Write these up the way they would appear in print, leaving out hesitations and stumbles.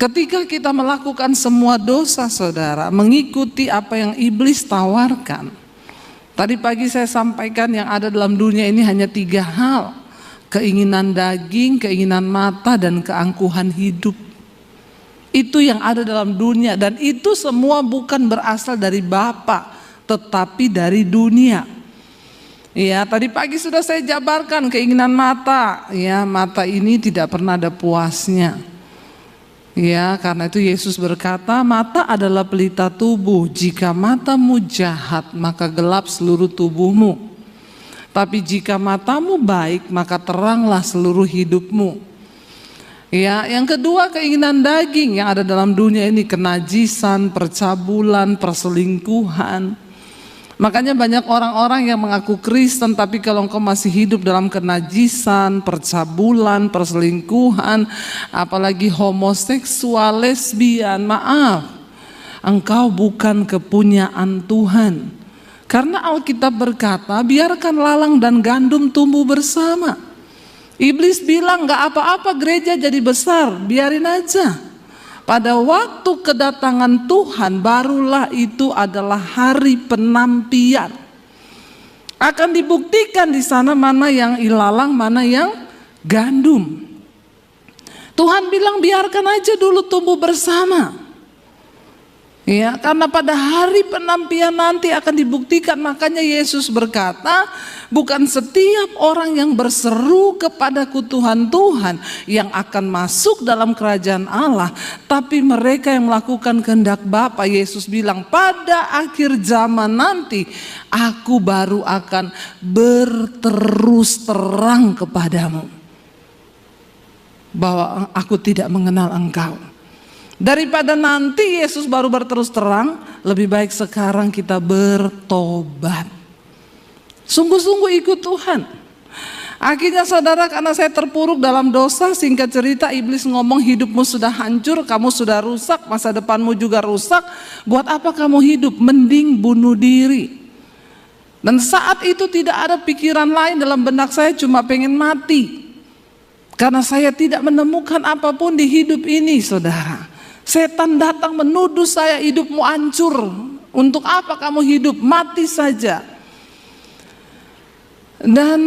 Ketika kita melakukan semua dosa saudara, mengikuti apa yang iblis tawarkan. Tadi pagi saya sampaikan yang ada dalam dunia ini hanya 3 hal. Keinginan daging, keinginan mata, dan keangkuhan hidup. Itu yang ada dalam dunia, dan itu semua bukan berasal dari Bapa, tetapi dari dunia. Ya, tadi pagi sudah saya jabarkan keinginan mata. Ya, mata ini tidak pernah ada puasnya. Ya, karena itu Yesus berkata, mata adalah pelita tubuh. Jika matamu jahat, maka gelap seluruh tubuhmu. Tapi jika matamu baik, maka teranglah seluruh hidupmu. Ya, yang kedua keinginan daging yang ada dalam dunia ini, kenajisan, percabulan, perselingkuhan. Makanya banyak orang-orang yang mengaku Kristen, tapi kalau engkau masih hidup dalam kenajisan, percabulan, perselingkuhan, apalagi homoseksual, lesbian, maaf, engkau bukan kepunyaan Tuhan. Karena Alkitab berkata, biarkan lalang dan gandum tumbuh bersama. Iblis bilang gak apa-apa gereja jadi besar, biarin aja. Pada waktu kedatangan Tuhan barulah itu adalah hari penampian. Akan dibuktikan di sana mana yang ilalang, mana yang gandum. Tuhan bilang biarkan aja dulu tumbuh bersama. Ya, karena pada hari penampian nanti akan dibuktikan. Makanya Yesus berkata, bukan setiap orang yang berseru kepadaku Tuhan, Tuhan yang akan masuk dalam kerajaan Allah, tapi mereka yang melakukan kehendak Bapa. Yesus bilang, pada akhir zaman nanti aku baru akan berterus terang kepadamu bahwa aku tidak mengenal engkau. Daripada nanti Yesus baru berterus terang, lebih baik sekarang kita bertobat. Sungguh-sungguh ikut Tuhan. Akhirnya saudara, karena saya terpuruk dalam dosa, singkat cerita iblis ngomong hidupmu sudah hancur, kamu sudah rusak, masa depanmu juga rusak. Buat apa kamu hidup? Mending bunuh diri. Dan saat itu tidak ada pikiran lain dalam benak saya, cuma pengen mati. Karena saya tidak menemukan apapun di hidup ini saudara. Setan datang menuduh saya, hidupmu hancur. Untuk apa kamu hidup? Mati saja. Dan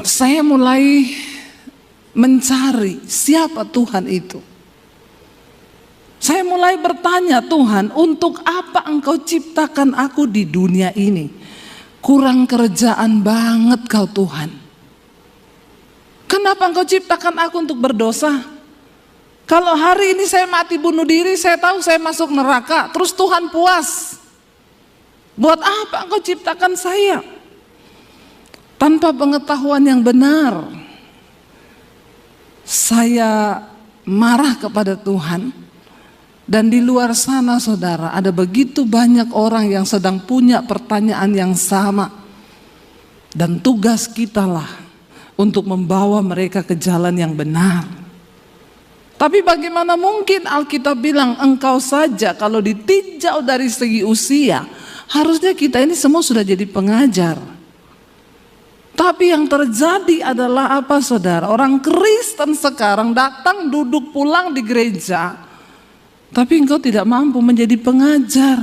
saya mulai mencari siapa Tuhan itu. Saya mulai bertanya, Tuhan, untuk apa engkau ciptakan aku di dunia ini? Kurang kerjaan banget kau Tuhan. Kenapa engkau ciptakan aku untuk berdosa? Kalau hari ini saya mati bunuh diri, saya tahu saya masuk neraka, terus Tuhan puas. Buat apa engkau ciptakan saya? Tanpa pengetahuan yang benar, saya marah kepada Tuhan. Dan di luar sana saudara, ada begitu banyak orang yang sedang punya pertanyaan yang sama. Dan tugas kita lah untuk membawa mereka ke jalan yang benar. Tapi bagaimana mungkin Alkitab bilang engkau saja kalau ditinjau dari segi usia, harusnya kita ini semua sudah jadi pengajar. Tapi yang terjadi adalah apa saudara? Orang Kristen sekarang datang duduk pulang di gereja, tapi engkau tidak mampu menjadi pengajar.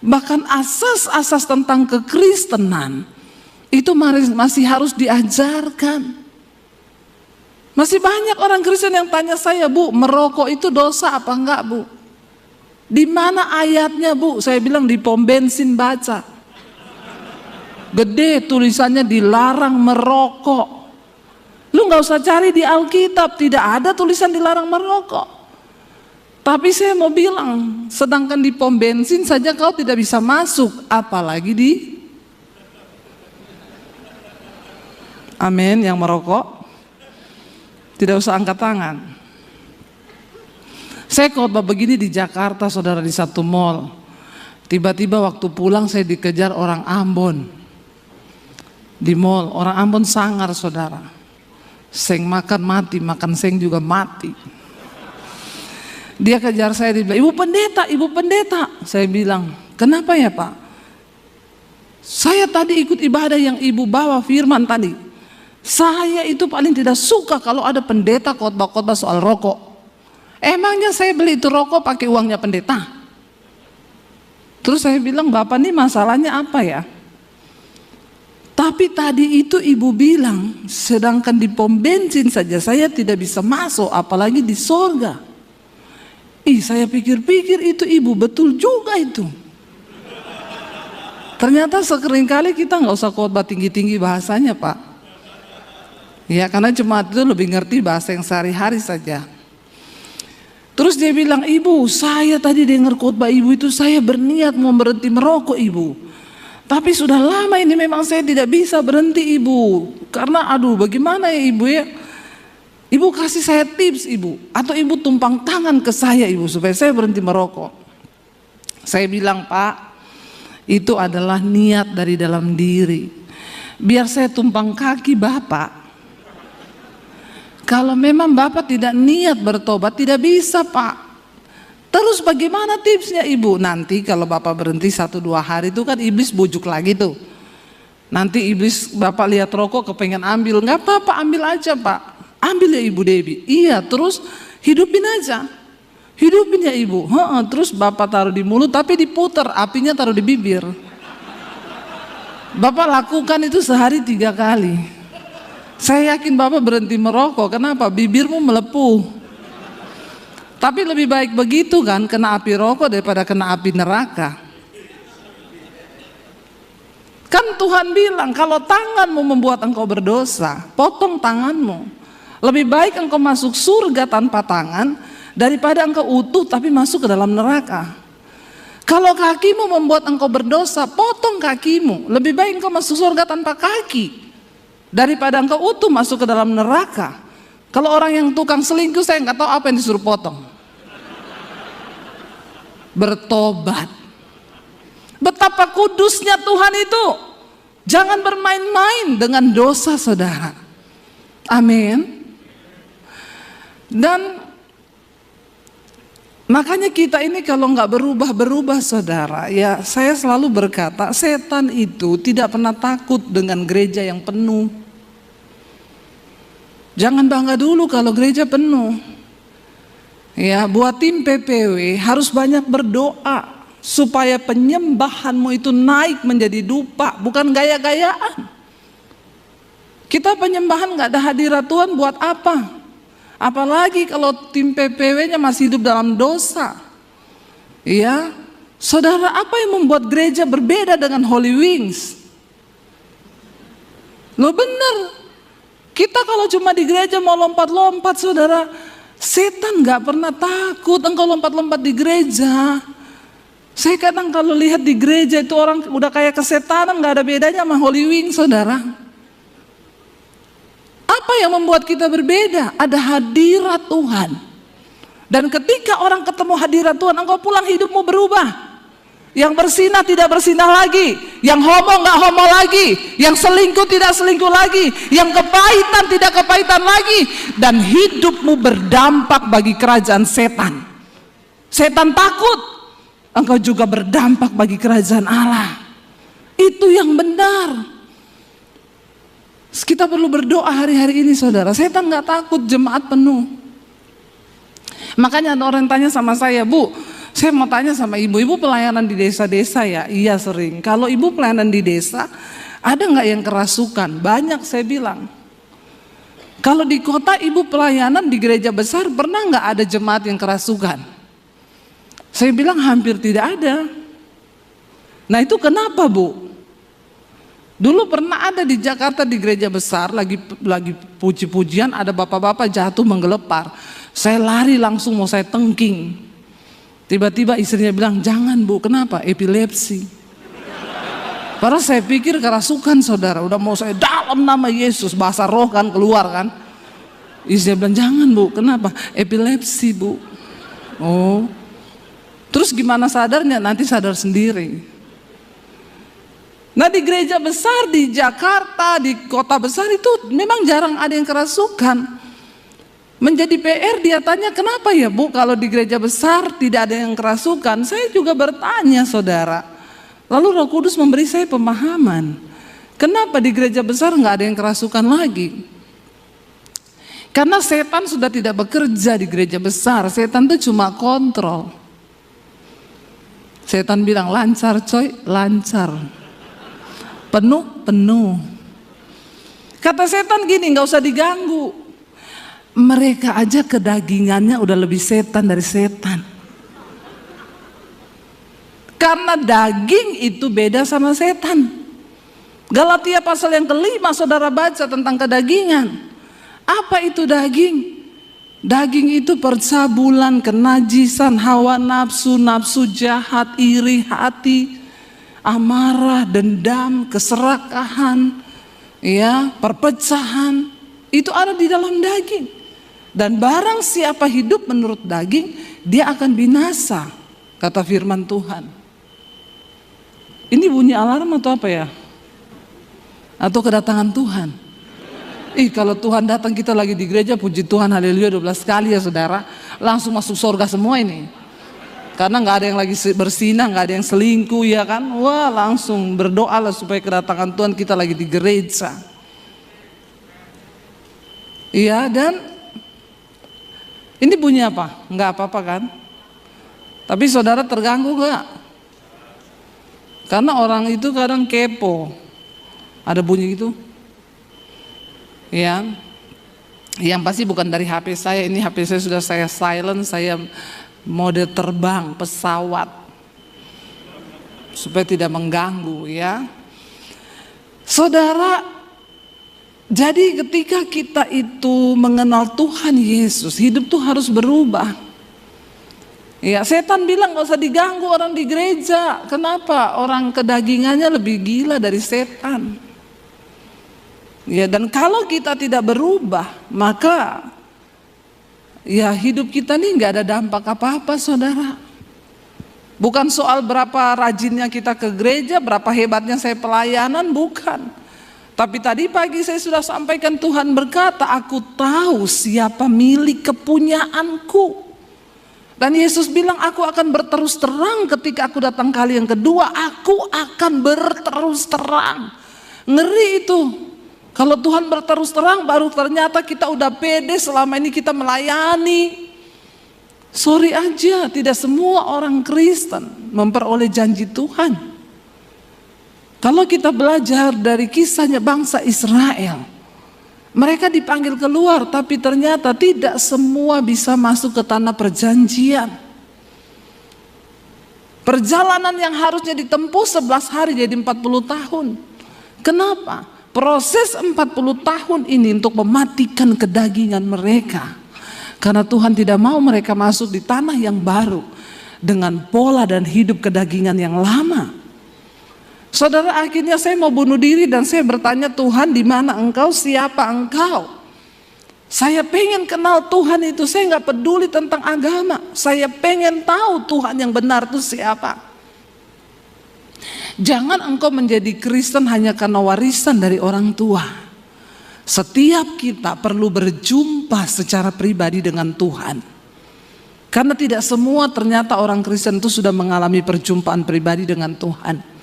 Bahkan asas-asas tentang kekristenan itu masih harus diajarkan. Masih banyak orang Kristen yang tanya saya, Bu, merokok itu dosa apa enggak, Bu? Di mana ayatnya, Bu? Saya bilang di pom bensin baca. Gede tulisannya dilarang merokok. Lu nggak usah cari di Alkitab, tidak ada tulisan dilarang merokok. Tapi saya mau bilang, sedangkan di pom bensin saja kau tidak bisa masuk, apalagi di amin yang merokok. Tidak usah angkat tangan. Saya khotbah begini di Jakarta saudara, di satu mall. Tiba-tiba waktu pulang saya dikejar orang Ambon. Di mall, orang Ambon sangar saudara. Seng makan mati, makan seng juga mati. Dia kejar saya, dia bilang, Ibu pendeta, Ibu pendeta. Saya bilang, kenapa ya Pak? Saya tadi ikut ibadah yang Ibu bawa firman tadi. Saya itu paling tidak suka kalau ada pendeta khotbah-khotbah soal rokok. Emangnya saya beli itu rokok pakai uangnya pendeta? Terus saya bilang, Bapak ini masalahnya apa ya? Tapi tadi itu ibu bilang, sedangkan di pom bensin saja saya tidak bisa masuk, apalagi di sorga. Saya pikir-pikir itu ibu betul juga itu. Ternyata sekeringkali kita nggak usah khotbah tinggi-tinggi bahasanya, Pak. Ya, karena jemaat itu lebih ngerti bahasa yang sehari-hari saja. Terus dia bilang, Ibu, saya tadi dengar khotbah ibu itu, saya berniat mau berhenti merokok, Ibu. Tapi sudah lama ini memang saya tidak bisa berhenti, Ibu. Karena bagaimana ya, Ibu ya? Ibu kasih saya tips, Ibu. Atau Ibu tumpang tangan ke saya, Ibu, supaya saya berhenti merokok. Saya bilang, Pak, itu adalah niat dari dalam diri. Biar saya tumpang kaki Bapak. Kalau memang Bapak tidak niat bertobat, tidak bisa, Pak. Terus bagaimana tipsnya, Ibu? Nanti kalau Bapak berhenti 1-2 hari itu kan iblis bujuk lagi tuh. Nanti iblis Bapak lihat rokok kepengen ambil. Nggak apa-apa, ambil aja, Pak. Ambil ya Ibu Debbie. Iya, terus hidupin aja. Hidupin ya Ibu. Terus Bapak taruh di mulut tapi diputar, apinya taruh di bibir. Bapak lakukan itu sehari 3 kali. Saya yakin Bapak berhenti merokok. Kenapa? Bibirmu melepuh. Tapi lebih baik begitu kan, kena api rokok daripada kena api neraka. Kan Tuhan bilang, kalau tanganmu membuat engkau berdosa, potong tanganmu. Lebih baik engkau masuk surga tanpa tangan daripada engkau utuh tapi masuk ke dalam neraka. Kalau kakimu membuat engkau berdosa, potong kakimu. Lebih baik engkau masuk surga tanpa kaki daripada engkau utuh masuk ke dalam neraka. Kalau orang yang tukang selingkuh, saya nggak tahu apa yang disuruh potong. Bertobat. Betapa kudusnya Tuhan itu. Jangan bermain-main dengan dosa, saudara. Amin. Dan makanya kita ini kalau nggak berubah-berubah, saudara, ya saya selalu berkata, setan itu tidak pernah takut dengan gereja yang penuh. Jangan bangga dulu kalau gereja penuh. Ya, buat tim PPW harus banyak berdoa supaya penyembahanmu itu naik menjadi dupa, bukan gaya-gayaan. Kita penyembahan nggak ada hadirat Tuhan buat apa? Apalagi kalau tim PPW-nya masih hidup dalam dosa. Ya, saudara, apa yang membuat gereja berbeda dengan Holy Wings? Lo bener. Kita kalau cuma di gereja mau lompat-lompat, saudara, setan gak pernah takut engkau lompat-lompat di gereja. Saya kadang kalau lihat di gereja itu orang udah kayak kesetanan, gak ada bedanya sama Holy Wing, saudara. Apa yang membuat kita berbeda? Ada hadirat Tuhan. Dan ketika orang ketemu hadirat Tuhan, engkau pulang hidupmu berubah. Yang bersinah tidak bersinah lagi, yang homo nggak homo lagi, yang selingkuh tidak selingkuh lagi, yang kepahitan tidak kepahitan lagi, dan hidupmu berdampak bagi kerajaan setan. Setan takut, engkau juga berdampak bagi kerajaan Allah. Itu yang benar. Kita perlu berdoa hari-hari ini, saudara. Setan nggak takut, jemaat penuh. Makanya ada orang tanya sama saya, Bu, saya mau tanya sama ibu pelayanan di desa-desa ya? Iya sering. Kalau ibu pelayanan di desa, ada nggak yang kerasukan? Banyak, saya bilang. Kalau di kota ibu pelayanan di gereja besar, pernah nggak ada jemaat yang kerasukan? Saya bilang hampir tidak ada. Nah itu kenapa, Bu? Dulu pernah ada di Jakarta di gereja besar, lagi puji-pujian, ada bapak-bapak jatuh menggelepar. Saya lari langsung mau saya tengking. Tiba-tiba istrinya bilang, jangan Bu, kenapa? Epilepsi. Padahal saya pikir kerasukan, saudara. Udah mau saya dalam nama Yesus, bahasa roh kan keluar kan. Istrinya bilang, jangan Bu, kenapa? Epilepsi Bu. Oh, terus gimana sadarnya? Nanti sadar sendiri. Nah di gereja besar di Jakarta, di kota besar itu memang jarang ada yang kerasukan. Menjadi PR dia tanya, kenapa ya Bu kalau di gereja besar tidak ada yang kerasukan? Saya juga bertanya, saudara. Lalu Roh Kudus memberi saya pemahaman. Kenapa di gereja besar nggak ada yang kerasukan lagi? Karena setan sudah tidak bekerja di gereja besar, setan itu cuma kontrol. Setan bilang lancar coy, lancar. Penuh, penuh. Kata setan gini, gak usah diganggu. Mereka aja kedagingannya udah lebih setan dari setan. Karena daging itu beda sama setan. Galatia pasal yang kelima saudara baca tentang kedagingan. Apa itu daging? Daging itu percabulan, kenajisan, hawa nafsu, nafsu jahat, iri hati, amarah, dendam, keserakahan, ya, perpecahan. Itu ada di dalam daging. Dan barang siapa hidup menurut daging, dia akan binasa, kata firman Tuhan. Ini bunyi alarm atau apa ya? Atau kedatangan Tuhan? Kalau Tuhan datang kita lagi di gereja, puji Tuhan, haleluya 12 kali ya saudara, langsung masuk surga semua ini. Karena gak ada yang lagi bersinah, gak ada yang selingkuh ya kan. Wah, langsung berdoa lah supaya kedatangan Tuhan kita lagi di gereja. Iya, dan ini bunyi apa? Gak apa-apa kan? Tapi saudara terganggu gak? Karena orang itu kadang kepo. Ada bunyi gitu ya, yang pasti bukan dari HP saya. Ini HP saya sudah saya silent, saya mode terbang pesawat supaya tidak mengganggu ya. Saudara, jadi ketika kita itu mengenal Tuhan Yesus, hidup tuh harus berubah. Ya, setan bilang gak usah diganggu orang di gereja. Kenapa? Orang kedagingannya lebih gila dari setan. Ya, dan kalau kita tidak berubah, maka ya hidup kita nih nggak ada dampak apa-apa saudara. Bukan soal berapa rajinnya kita ke gereja, berapa hebatnya saya pelayanan, bukan. Tapi tadi pagi saya sudah sampaikan, Tuhan berkata, aku tahu siapa milik kepunyaanku. Dan Yesus bilang, aku akan berterus terang ketika aku datang kali yang kedua, aku akan berterus terang. Ngeri itu. Kalau Tuhan berterus terang, baru ternyata kita udah pede selama ini kita melayani. Sorry aja, tidak semua orang Kristen memperoleh janji Tuhan. Kalau kita belajar dari kisahnya bangsa Israel, mereka dipanggil keluar, tapi ternyata tidak semua bisa masuk ke tanah perjanjian. Perjalanan yang harusnya ditempuh 11 hari jadi 40 tahun. Kenapa? Proses 40 tahun ini untuk mematikan kedagingan mereka. Karena Tuhan tidak mau mereka masuk di tanah yang baru dengan pola dan hidup kedagingan yang lama. Saudara, akhirnya saya mau bunuh diri dan saya bertanya, Tuhan di mana engkau, siapa engkau? Saya pengen kenal Tuhan itu, saya gak peduli tentang agama. Saya pengen tahu Tuhan yang benar itu siapa. Jangan engkau menjadi Kristen hanya karena warisan dari orang tua. Setiap kita perlu berjumpa secara pribadi dengan Tuhan. Karena tidak semua ternyata orang Kristen itu sudah mengalami perjumpaan pribadi dengan Tuhan.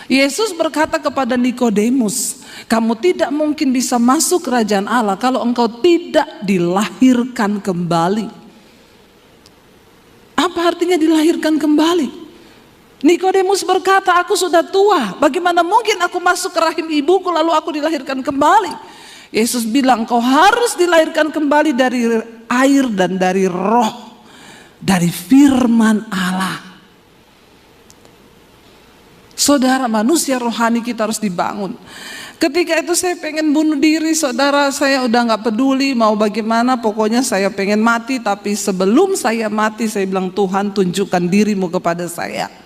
Yesus berkata kepada Nikodemus, kamu tidak mungkin bisa masuk kerajaan Allah kalau engkau tidak dilahirkan kembali. Apa artinya dilahirkan kembali? Nikodemus berkata, aku sudah tua, bagaimana mungkin aku masuk ke rahim ibuku lalu aku dilahirkan kembali? Yesus bilang, kau harus dilahirkan kembali dari air dan dari roh, dari firman Allah. Saudara, manusia rohani kita harus dibangun. Ketika itu saya pengen bunuh diri saudara, saya udah gak peduli mau bagaimana, pokoknya saya pengen mati. Tapi sebelum saya mati saya bilang, Tuhan tunjukkan dirimu kepada saya.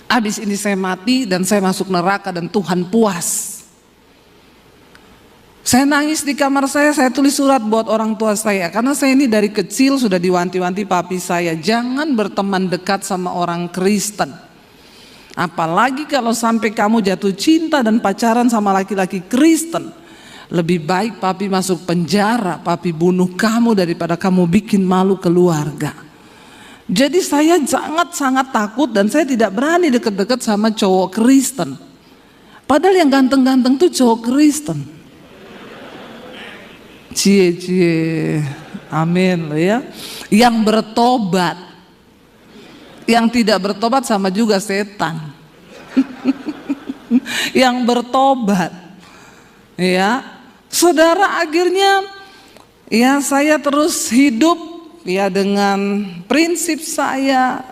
Habis ini saya mati dan saya masuk neraka dan Tuhan puas. Saya nangis di kamar saya tulis surat buat orang tua saya. Karena saya ini dari kecil sudah diwanti-wanti papi saya, jangan berteman dekat sama orang Kristen. Apalagi kalau sampai kamu jatuh cinta dan pacaran sama laki-laki Kristen. Lebih baik papi masuk penjara, papi bunuh kamu daripada kamu bikin malu keluarga. Jadi saya sangat takut dan saya tidak berani deket-deket sama cowok Kristen. Padahal yang ganteng-ganteng tuh cowok Kristen. Cie. Amin ya. Yang bertobat. Yang tidak bertobat sama juga setan. Yang bertobat. Ya. Saudara, akhirnya ya saya terus hidup ya dengan prinsip saya.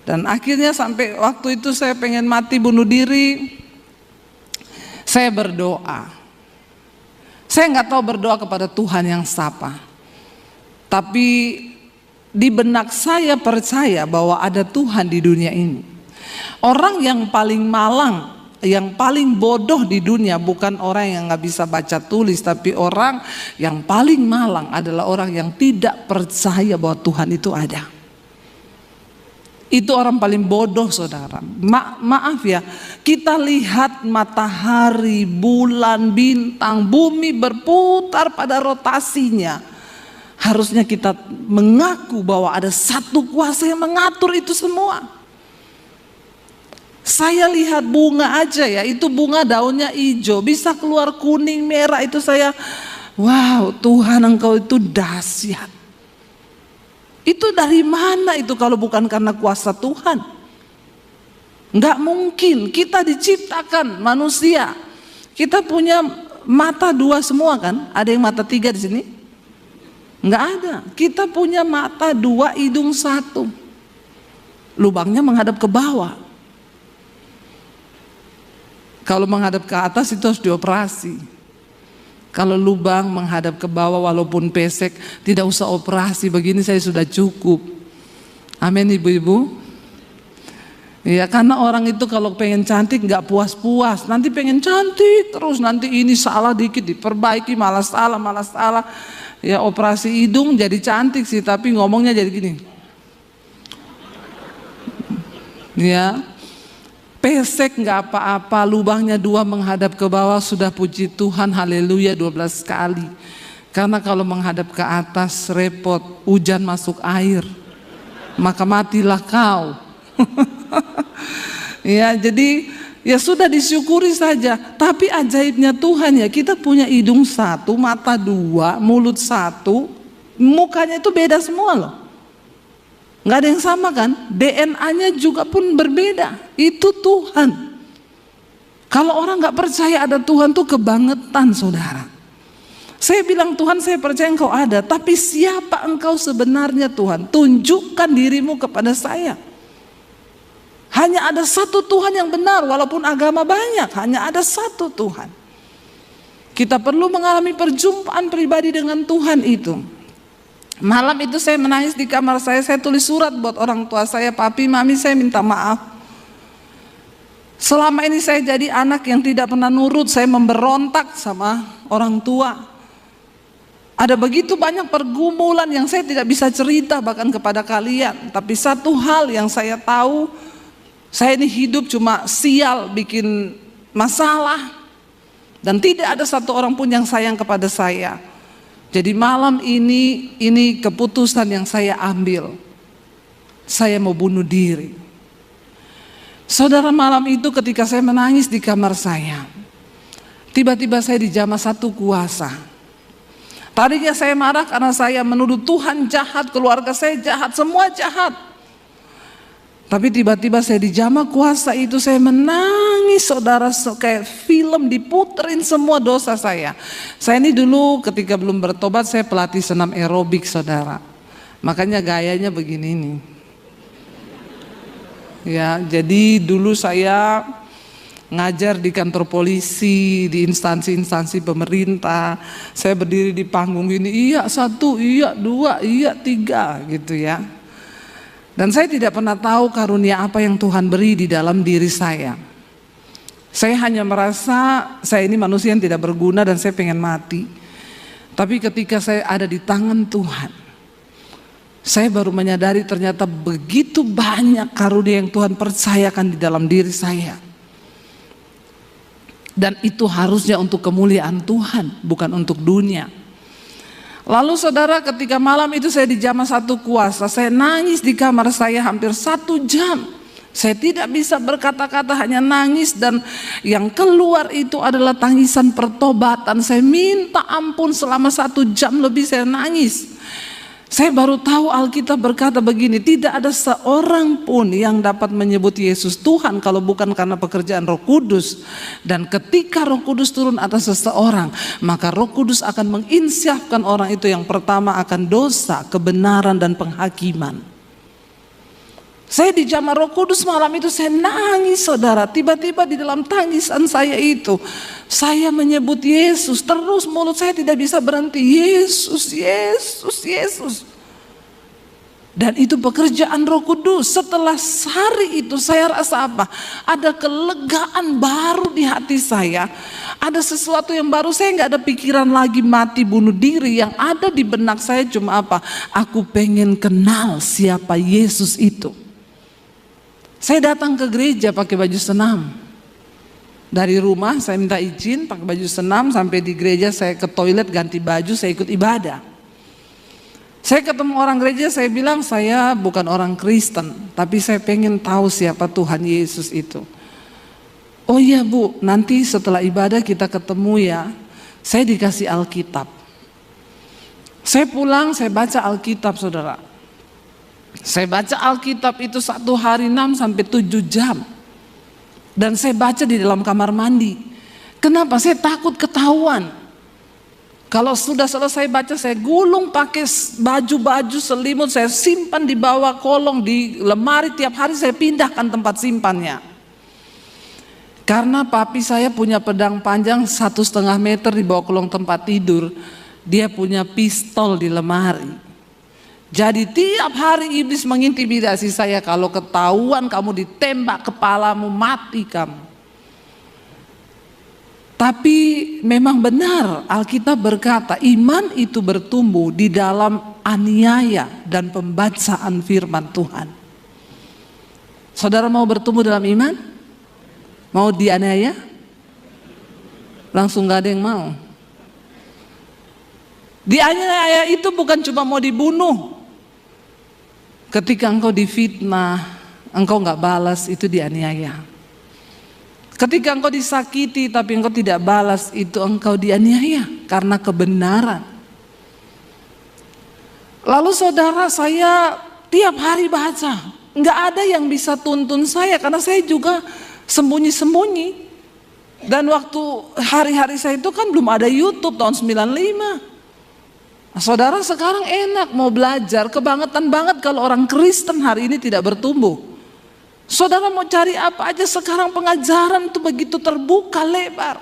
Dan akhirnya sampai waktu itu saya pengen mati bunuh diri. Saya berdoa. Saya nggak tahu berdoa kepada Tuhan yang siapa. Tapi di benak saya percaya bahwa ada Tuhan di dunia ini. Orang yang paling malang, yang paling bodoh di dunia bukan orang yang nggak bisa baca tulis, tapi orang yang paling malang adalah orang yang tidak percaya bahwa Tuhan itu ada. Itu orang paling bodoh, saudara. Maaf ya, kita lihat matahari, bulan, bintang, bumi berputar pada rotasinya. Harusnya kita mengaku bahwa ada satu kuasa yang mengatur itu semua. Saya lihat bunga aja ya, itu bunga daunnya hijau, bisa keluar kuning, merah, itu saya, wow, Tuhan Engkau itu dahsyat. Itu dari mana itu kalau bukan karena kuasa Tuhan? Enggak mungkin, kita diciptakan manusia. Kita punya mata dua semua kan? Ada yang mata tiga di sini? Enggak ada. Kita punya mata dua, hidung satu. Lubangnya menghadap ke bawah. Kalau menghadap ke atas itu harus dioperasi. Kalau lubang menghadap ke bawah walaupun pesek, tidak usah operasi, begini saya sudah cukup. Amin ibu-ibu. Ya, karena orang itu kalau pengen cantik nggak puas-puas, nanti pengen cantik terus, nanti ini salah dikit diperbaiki, malah salah. Ya, operasi hidung jadi cantik sih, tapi ngomongnya jadi gini. Ya. Pesek nggak apa-apa, lubangnya dua menghadap ke bawah sudah puji Tuhan, haleluya 12 kali. Karena kalau menghadap ke atas repot, hujan masuk air, maka matilah kau. Ya, jadi ya sudah disyukuri saja. Tapi ajaibnya Tuhan ya, kita punya hidung satu, mata dua, mulut satu, mukanya itu beda semua loh. Nggak ada yang sama kan? DNA-nya juga pun berbeda. Itu Tuhan. Kalau orang nggak percaya ada Tuhan tuh kebangetan, saudara. Saya bilang, Tuhan saya percaya Engkau ada, tapi siapa Engkau sebenarnya Tuhan? Tunjukkan dirimu kepada saya. Hanya ada satu Tuhan yang benar, walaupun agama banyak, hanya ada satu Tuhan. Kita perlu mengalami perjumpaan pribadi dengan Tuhan itu. Malam itu saya menangis di kamar saya tulis surat buat orang tua saya, papi, mami, saya minta maaf. Selama ini saya jadi anak yang tidak pernah nurut, saya memberontak sama orang tua. Ada begitu banyak pergumulan yang saya tidak bisa cerita bahkan kepada kalian. Tapi satu hal yang saya tahu, saya ini hidup cuma sial bikin masalah. Dan tidak ada satu orang pun yang sayang kepada saya. Jadi malam ini keputusan yang saya ambil. Saya mau bunuh diri. Saudara, malam itu ketika saya menangis di kamar saya, tiba-tiba saya dijamah satu kuasa. Tadinya saya marah karena saya menuduh Tuhan jahat, keluarga saya jahat, semua jahat. Tapi tiba-tiba saya dijamah kuasa itu, saya menangis, saudara, kayak film diputerin semua dosa saya. Saya ini dulu ketika belum bertobat saya pelatih senam aerobik, saudara. Makanya gayanya begini nih. Ya, jadi dulu saya ngajar di kantor polisi, di instansi-instansi pemerintah. Saya berdiri di panggung ini, iya satu, iya dua, iya tiga gitu ya. Dan saya tidak pernah tahu karunia apa yang Tuhan beri di dalam diri saya. Saya hanya merasa saya ini manusia yang tidak berguna dan saya pengen mati. Tapi ketika saya ada di tangan Tuhan, saya baru menyadari ternyata begitu banyak karunia yang Tuhan percayakan di dalam diri saya. Dan itu harusnya untuk kemuliaan Tuhan, bukan untuk dunia. Lalu saudara, ketika malam itu saya dijamah satu kuasa, saya nangis di kamar saya hampir 1 jam. Saya tidak bisa berkata-kata, hanya nangis, dan yang keluar itu adalah tangisan pertobatan. Saya minta ampun selama 1 jam lebih saya nangis. Saya baru tahu Alkitab berkata begini, tidak ada seorang pun yang dapat menyebut Yesus Tuhan kalau bukan karena pekerjaan Roh Kudus. Dan ketika Roh Kudus turun atas seseorang, maka Roh Kudus akan menginsyafkan orang itu yang pertama akan dosa, kebenaran, dan penghakiman. Saya dijamah Roh Kudus malam itu, saya nangis saudara. Tiba-tiba di dalam tangisan saya itu, saya menyebut Yesus. Terus mulut saya tidak bisa berhenti. Yesus, Yesus, Yesus. Dan itu pekerjaan Roh Kudus. Setelah hari itu saya rasa apa? Ada kelegaan baru di hati saya. Ada sesuatu yang baru. Saya nggak ada pikiran lagi mati bunuh diri. Yang ada di benak saya cuma apa? Aku pengen kenal siapa Yesus itu. Saya datang ke gereja pakai baju senam. Dari rumah saya minta izin pakai baju senam, sampai di gereja saya ke toilet ganti baju, saya ikut ibadah. Saya ketemu orang gereja, saya bilang saya bukan orang Kristen, tapi saya pengen tahu siapa Tuhan Yesus itu. Oh iya Bu, nanti setelah ibadah kita ketemu ya. Saya dikasih Alkitab. Saya pulang, saya baca Alkitab saudara. Saya baca Alkitab itu 1 hari 6 sampai 7 jam. Dan saya baca di dalam kamar mandi. Kenapa? Saya takut ketahuan. Kalau sudah selesai baca, saya gulung pakai baju-baju selimut, saya simpan di bawah kolong, di lemari. Tiap hari saya pindahkan tempat simpannya. Karena papi saya punya pedang panjang 1,5 meter di bawah kolong tempat tidur. Dia punya pistol di lemari. Jadi tiap hari iblis mengintimidasi saya, kalau ketahuan kamu ditembak kepalamu, mati kamu. Tapi memang benar Alkitab berkata iman itu bertumbuh di dalam aniaya dan pembacaan firman Tuhan. Saudara mau bertumbuh dalam iman? Mau dianiaya? Langsung gak ada yang mau. Dianiaya itu bukan cuma mau dibunuh. Ketika engkau difitnah, engkau gak balas, itu dianiaya. Ketika engkau disakiti tapi engkau tidak balas, itu engkau dianiaya karena kebenaran. Lalu saudara, saya tiap hari baca, gak ada yang bisa tuntun saya karena saya juga sembunyi-sembunyi. Dan waktu hari-hari saya itu kan belum ada YouTube tahun 95. Saudara, sekarang enak mau belajar, kebangetan banget kalau orang Kristen hari ini tidak bertumbuh. Saudara mau cari apa aja sekarang, pengajaran itu begitu terbuka lebar.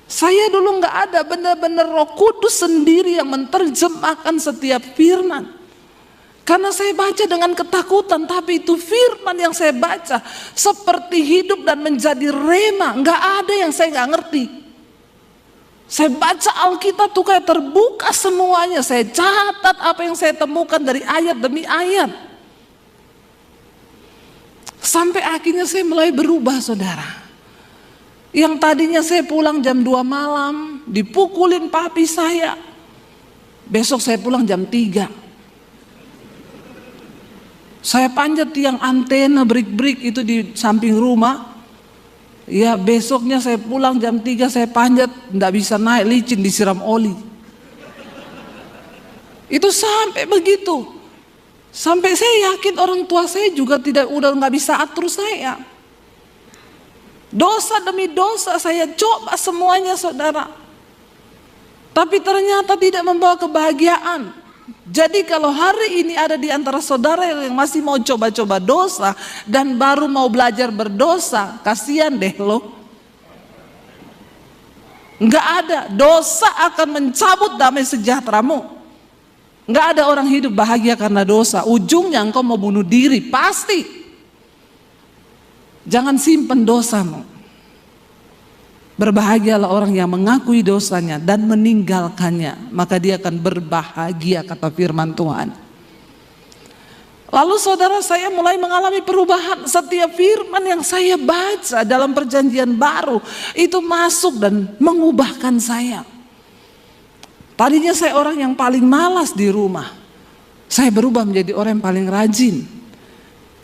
Saya dulu nggak ada, benar-benar Roh Kudus sendiri yang menerjemahkan setiap firman. Karena saya baca dengan ketakutan, tapi itu firman yang saya baca seperti hidup dan menjadi rema. Nggak ada yang saya nggak ngerti. Saya baca Alkitab tuh kayak terbuka semuanya. Saya catat apa yang saya temukan dari ayat demi ayat. Sampai akhirnya saya mulai berubah saudara. Yang tadinya saya pulang jam 2 malam, dipukulin papi saya. Besok saya pulang jam 3. Saya panjat tiang antena break-break itu di samping rumah. Ya besoknya saya pulang jam 3, saya panjat, enggak bisa naik, licin, disiram oli. Itu sampai begitu. Sampai saya yakin orang tua saya juga udah nggak bisa atur saya. Dosa demi dosa saya coba semuanya saudara. Tapi ternyata tidak membawa kebahagiaan. Jadi kalau hari ini ada di antara saudara yang masih mau coba-coba dosa dan baru mau belajar berdosa, kasihan deh lo. Nggak ada, dosa akan mencabut damai sejahteramu. Nggak ada orang hidup bahagia karena dosa. Ujungnya engkau mau bunuh diri, pasti. Jangan simpen dosamu. Berbahagialah orang yang mengakui dosanya dan meninggalkannya, maka dia akan berbahagia, kata firman Tuhan. Lalu saudara, saya mulai mengalami perubahan. Setiap firman yang saya baca dalam perjanjian baru itu masuk dan mengubahkan saya. Tadinya saya orang yang paling malas di rumah. Saya berubah menjadi orang yang paling rajin.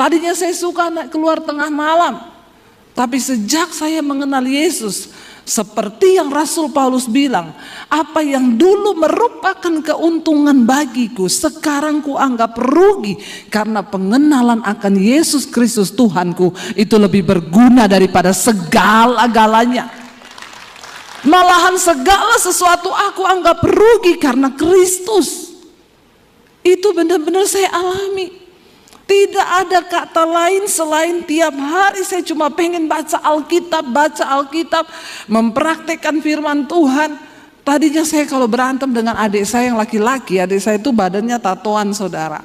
Tadinya saya suka keluar tengah malam, tapi sejak saya mengenal Yesus, seperti yang Rasul Paulus bilang, apa yang dulu merupakan keuntungan bagiku, sekarang ku anggap rugi, karena pengenalan akan Yesus Kristus Tuhanku itu lebih berguna daripada segala-galanya. Malahan segala sesuatu aku anggap rugi karena Kristus. Itu benar-benar saya alami. Tidak ada kata lain selain tiap hari saya cuma pengen baca Alkitab, mempraktekkan firman Tuhan. Tadinya saya kalau berantem dengan adik saya yang laki-laki, adik saya itu badannya tatoan, saudara.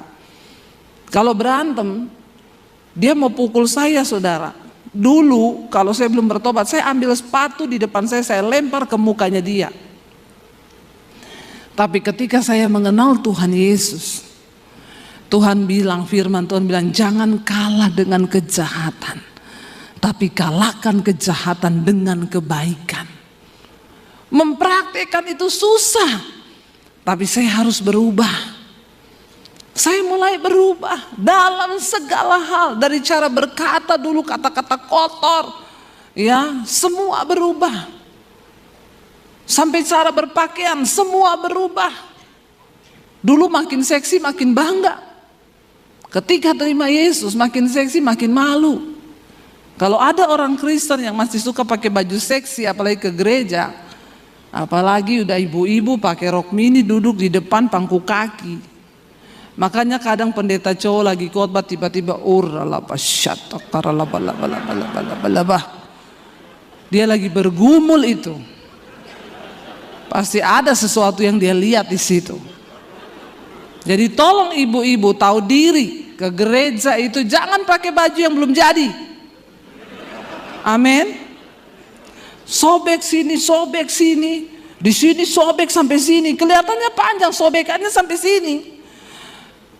Kalau berantem, dia mau pukul saya, saudara. Dulu kalau saya belum bertobat, saya ambil sepatu di depan saya lempar ke mukanya dia. Tapi ketika saya mengenal Tuhan Yesus, Tuhan bilang, firman Tuhan bilang, jangan kalah dengan kejahatan, tapi kalahkan kejahatan dengan kebaikan. Mempraktikkan itu susah, tapi saya harus berubah. Saya mulai berubah dalam segala hal, dari cara berkata dulu kata-kata kotor, ya semua berubah. Sampai cara berpakaian semua berubah. Dulu makin seksi makin bangga. Ketika terima Yesus makin seksi makin malu. Kalau ada orang Kristen yang masih suka pakai baju seksi apalagi ke gereja, apalagi udah ibu-ibu pakai rok mini duduk di depan pangku kaki. Makanya kadang pendeta cowok lagi khotbah tiba-tiba dia lagi bergumul itu. Pasti ada sesuatu yang dia lihat di situ. Jadi tolong ibu-ibu tahu diri, ke gereja itu jangan pakai baju yang belum jadi. Amin. Sobek sini, di sini sobek sampai sini, kelihatannya panjang sobekannya sampai sini.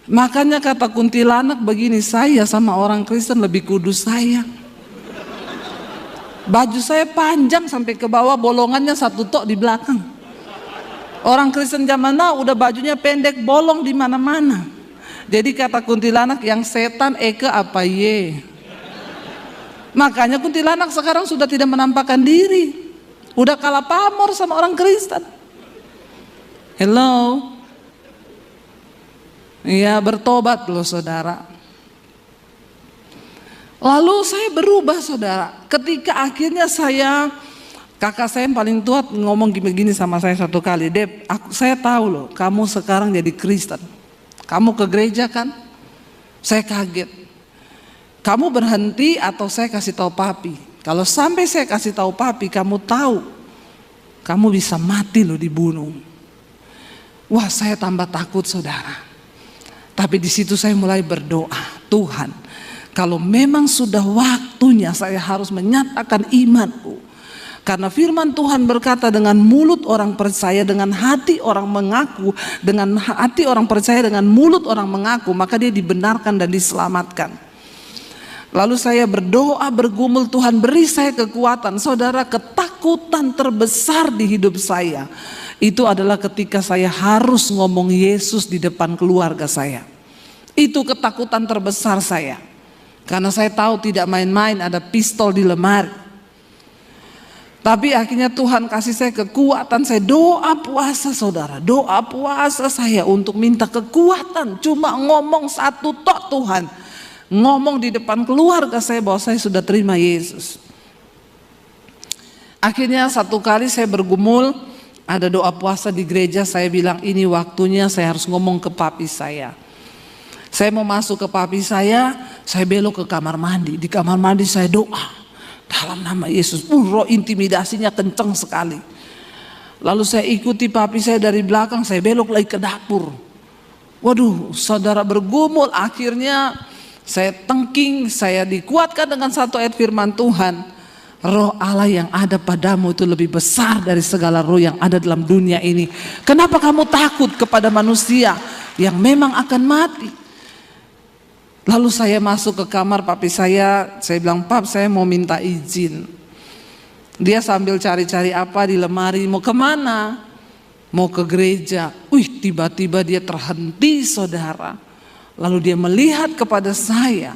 Makanya kata kuntilanak begini, saya sama orang Kristen lebih kudus saya. Baju saya panjang sampai ke bawah, bolongannya satu tok di belakang. Orang Kristen zaman now udah bajunya pendek, bolong di mana-mana. Jadi kata kuntilanak, yang setan Eke apa ye. Makanya kuntilanak sekarang sudah tidak menampakkan diri. Udah kalah pamor sama orang Kristen. Hello. Iya, bertobat loh saudara. Lalu saya berubah saudara. Ketika akhirnya kakak saya yang paling tua ngomong gini sama saya satu kali, Dep, saya tahu loh kamu sekarang jadi Kristen. Kamu ke gereja kan? Saya kaget. Kamu berhenti atau saya kasih tahu papi? Kalau sampai saya kasih tahu papi, kamu tahu, kamu bisa mati loh, dibunuh. Wah, saya tambah takut saudara. Tapi di situ saya mulai berdoa, Tuhan, kalau memang sudah waktunya saya harus menyatakan imanku. Karena firman Tuhan berkata, dengan mulut orang percaya, dengan hati orang mengaku, dengan hati orang percaya, dengan mulut orang mengaku, maka dia dibenarkan dan diselamatkan. Lalu saya berdoa, bergumul, Tuhan beri saya kekuatan. Saudara, ketakutan terbesar di hidup saya itu adalah ketika saya harus ngomong Yesus di depan keluarga saya. Itu ketakutan terbesar saya. Karena saya tahu tidak main-main, ada pistol di lemari. Tapi akhirnya Tuhan kasih saya kekuatan. Saya doa puasa saudara, doa puasa saya untuk minta kekuatan. Cuma ngomong satu tok Tuhan, ngomong di depan keluarga saya bahwa saya sudah terima Yesus. Akhirnya satu kali saya bergumul, ada doa puasa di gereja. Saya bilang ini waktunya saya harus ngomong ke papi saya. Saya mau masuk ke papi saya belok ke kamar mandi. Di kamar mandi saya doa dalam nama Yesus. Roh intimidasinya kenceng sekali. Lalu saya ikuti papi saya dari belakang, saya belok lagi ke dapur. Waduh, saudara, bergumul. Akhirnya saya tengking, saya dikuatkan dengan satu ayat firman Tuhan. Roh Allah yang ada padamu itu lebih besar dari segala roh yang ada dalam dunia ini. Kenapa kamu takut kepada manusia yang memang akan mati? Lalu saya masuk ke kamar papi saya bilang, Pap, saya mau minta izin. Dia sambil cari-cari apa di lemari, mau kemana? Mau ke gereja. Tiba-tiba dia terhenti saudara. Lalu dia melihat kepada saya.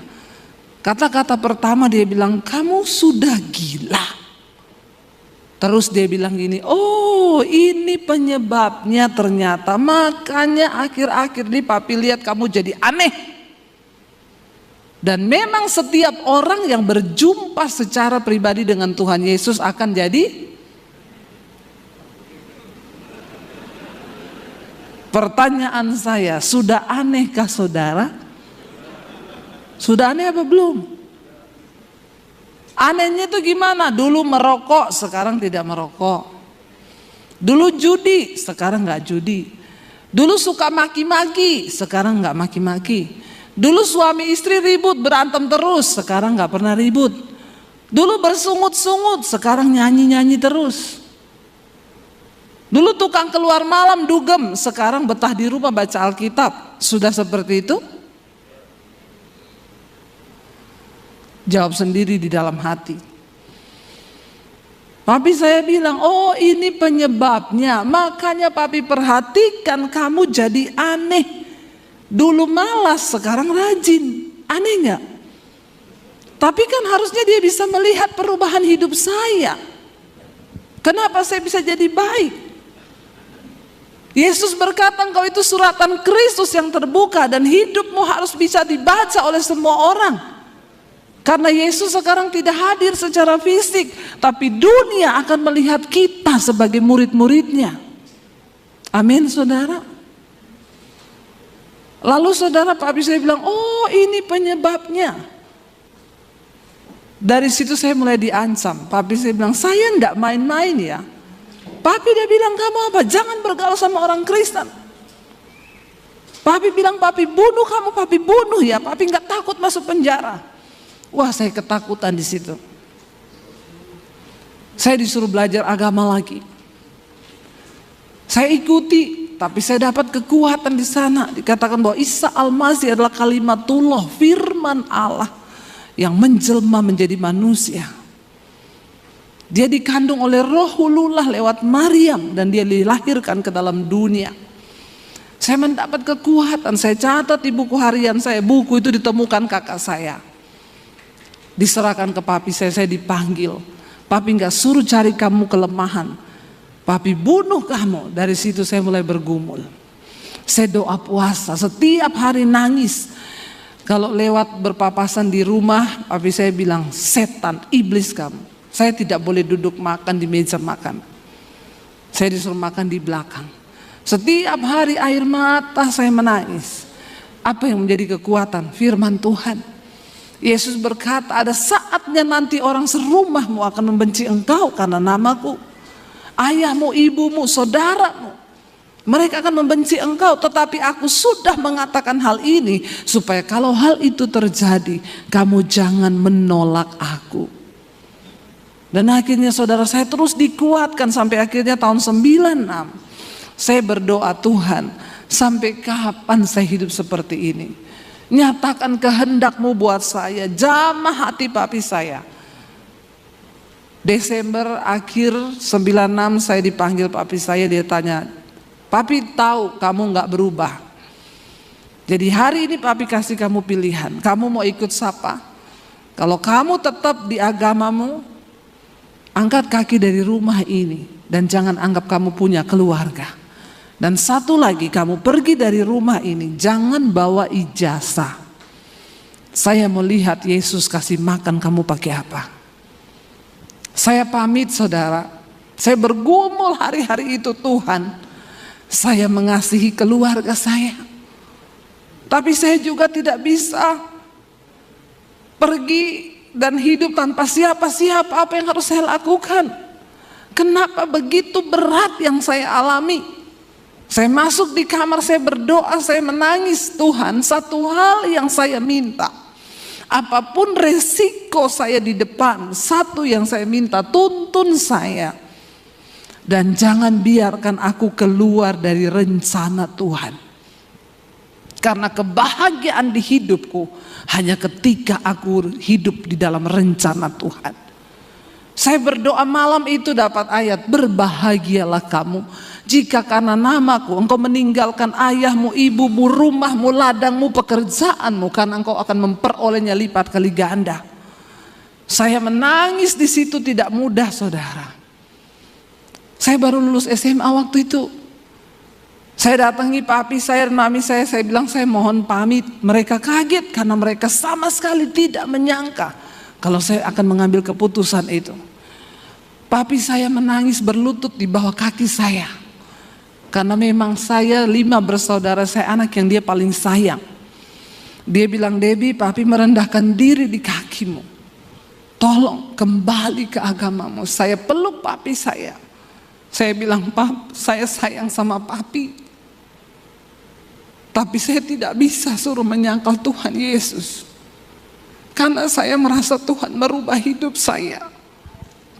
Kata-kata pertama dia bilang, kamu sudah gila. Terus dia bilang gini, oh ini penyebabnya ternyata. Makanya akhir-akhir ini papi lihat kamu jadi aneh. Dan memang setiap orang yang berjumpa secara pribadi dengan Tuhan Yesus akan jadi. Pertanyaan saya, sudah anehkah saudara? Sudah aneh apa belum? Anehnya itu gimana? Dulu merokok, sekarang tidak merokok. Dulu judi, sekarang nggak judi. Dulu suka maki-maki, sekarang nggak maki-maki. Dulu suami istri ribut, berantem terus, sekarang nggak pernah ribut. Dulu bersungut-sungut, sekarang nyanyi-nyanyi terus. Dulu tukang keluar malam dugem, sekarang betah di rumah baca Alkitab. Sudah seperti itu? Jawab sendiri di dalam hati. Papi saya bilang, oh ini penyebabnya. Makanya papi perhatikan kamu jadi aneh. Dulu malas, sekarang rajin. Aneh gak? Tapi kan harusnya dia bisa melihat perubahan hidup saya. Kenapa saya bisa jadi baik? Yesus berkata, engkau itu suratan Kristus yang terbuka dan hidupmu harus bisa dibaca oleh semua orang. Karena Yesus sekarang tidak hadir secara fisik, tapi dunia akan melihat kita sebagai murid-muridnya. Amin saudara. Lalu saudara, papi saya bilang, oh ini penyebabnya. Dari situ saya mulai diancam. Papi saya bilang, saya enggak main-main ya. Papi dia bilang, kamu apa? Jangan bergaul sama orang Kristen. Papi bilang, papi bunuh kamu, papi bunuh ya. Papi enggak takut masuk penjara. Wah, saya ketakutan di situ. Saya disuruh belajar agama lagi. Saya ikuti, tapi saya dapat kekuatan di sana. Dikatakan bahwa Isa Al-Masih adalah kalimatullah, firman Allah yang menjelma menjadi manusia. Dia dikandung oleh Rohulullah lewat Maryam dan dia dilahirkan ke dalam dunia. Saya mendapat kekuatan, saya catat di buku harian saya, buku itu ditemukan kakak saya. Diserahkan ke papi saya dipanggil. Papi gak suruh cari kamu kelemahan, papi bunuh kamu. Dari situ saya mulai bergumul. Saya doa puasa, setiap hari nangis. Kalau lewat berpapasan di rumah, papi saya bilang, setan, iblis kamu. Saya tidak boleh duduk makan di meja makan. Saya disuruh makan di belakang. Setiap hari air mata saya menangis. Apa yang menjadi kekuatan? Firman Tuhan. Yesus berkata, ada saatnya nanti orang serumahmu akan membenci engkau karena namaku. Ayahmu, ibumu, saudaramu, mereka akan membenci engkau. Tetapi aku sudah mengatakan hal ini supaya kalau hal itu terjadi, kamu jangan menolak aku. Dan akhirnya saudara, saya terus dikuatkan sampai akhirnya tahun 96. Saya berdoa, Tuhan, sampai kapan saya hidup seperti ini? Nyatakan kehendakmu buat saya, jamah hati papi saya. Desember akhir 96 saya dipanggil papi saya, dia tanya, papi tahu kamu gak berubah. Jadi hari ini papi kasih kamu pilihan, kamu mau ikut siapa? Kalau kamu tetap di agamamu, angkat kaki dari rumah ini dan jangan anggap kamu punya keluarga. Dan satu lagi, kamu pergi dari rumah ini, jangan bawa ijazah. Saya mau lihat Yesus kasih makan kamu pakai apa. Saya pamit saudara, saya bergumul hari-hari itu, Tuhan, saya mengasihi keluarga saya. Tapi saya juga tidak bisa pergi dan hidup tanpa siapa-siapa. Apa yang harus saya lakukan? Kenapa begitu berat yang saya alami? Saya masuk di kamar, saya berdoa, saya menangis. Tuhan, satu hal yang saya minta, apapun resiko saya di depan, satu yang saya minta, tuntun saya. Dan jangan biarkan aku keluar dari rencana Tuhan. Karena kebahagiaan di hidupku hanya ketika aku hidup di dalam rencana Tuhan. Saya berdoa malam itu dapat ayat, berbahagialah kamu jika karena namaku engkau meninggalkan ayahmu, ibumu, rumahmu, ladangmu, pekerjaanmu, karena engkau akan memperolehnya lipat kali ganda. Saya menangis di situ, tidak mudah saudara. Saya baru lulus SMA waktu itu. Saya datangi papi saya dan mami saya bilang saya mohon pamit. Mereka kaget karena mereka sama sekali tidak menyangka kalau saya akan mengambil keputusan itu. Papi saya menangis berlutut di bawah kaki saya. Karena memang saya 5 bersaudara, saya anak yang dia paling sayang. Dia bilang, Debbie, papi merendahkan diri di kakimu. Tolong kembali ke agamamu. Saya peluk papi saya. Saya bilang, Pap, saya sayang sama papi. Tapi saya tidak bisa suruh menyangkal Tuhan Yesus. Karena saya merasa Tuhan merubah hidup saya.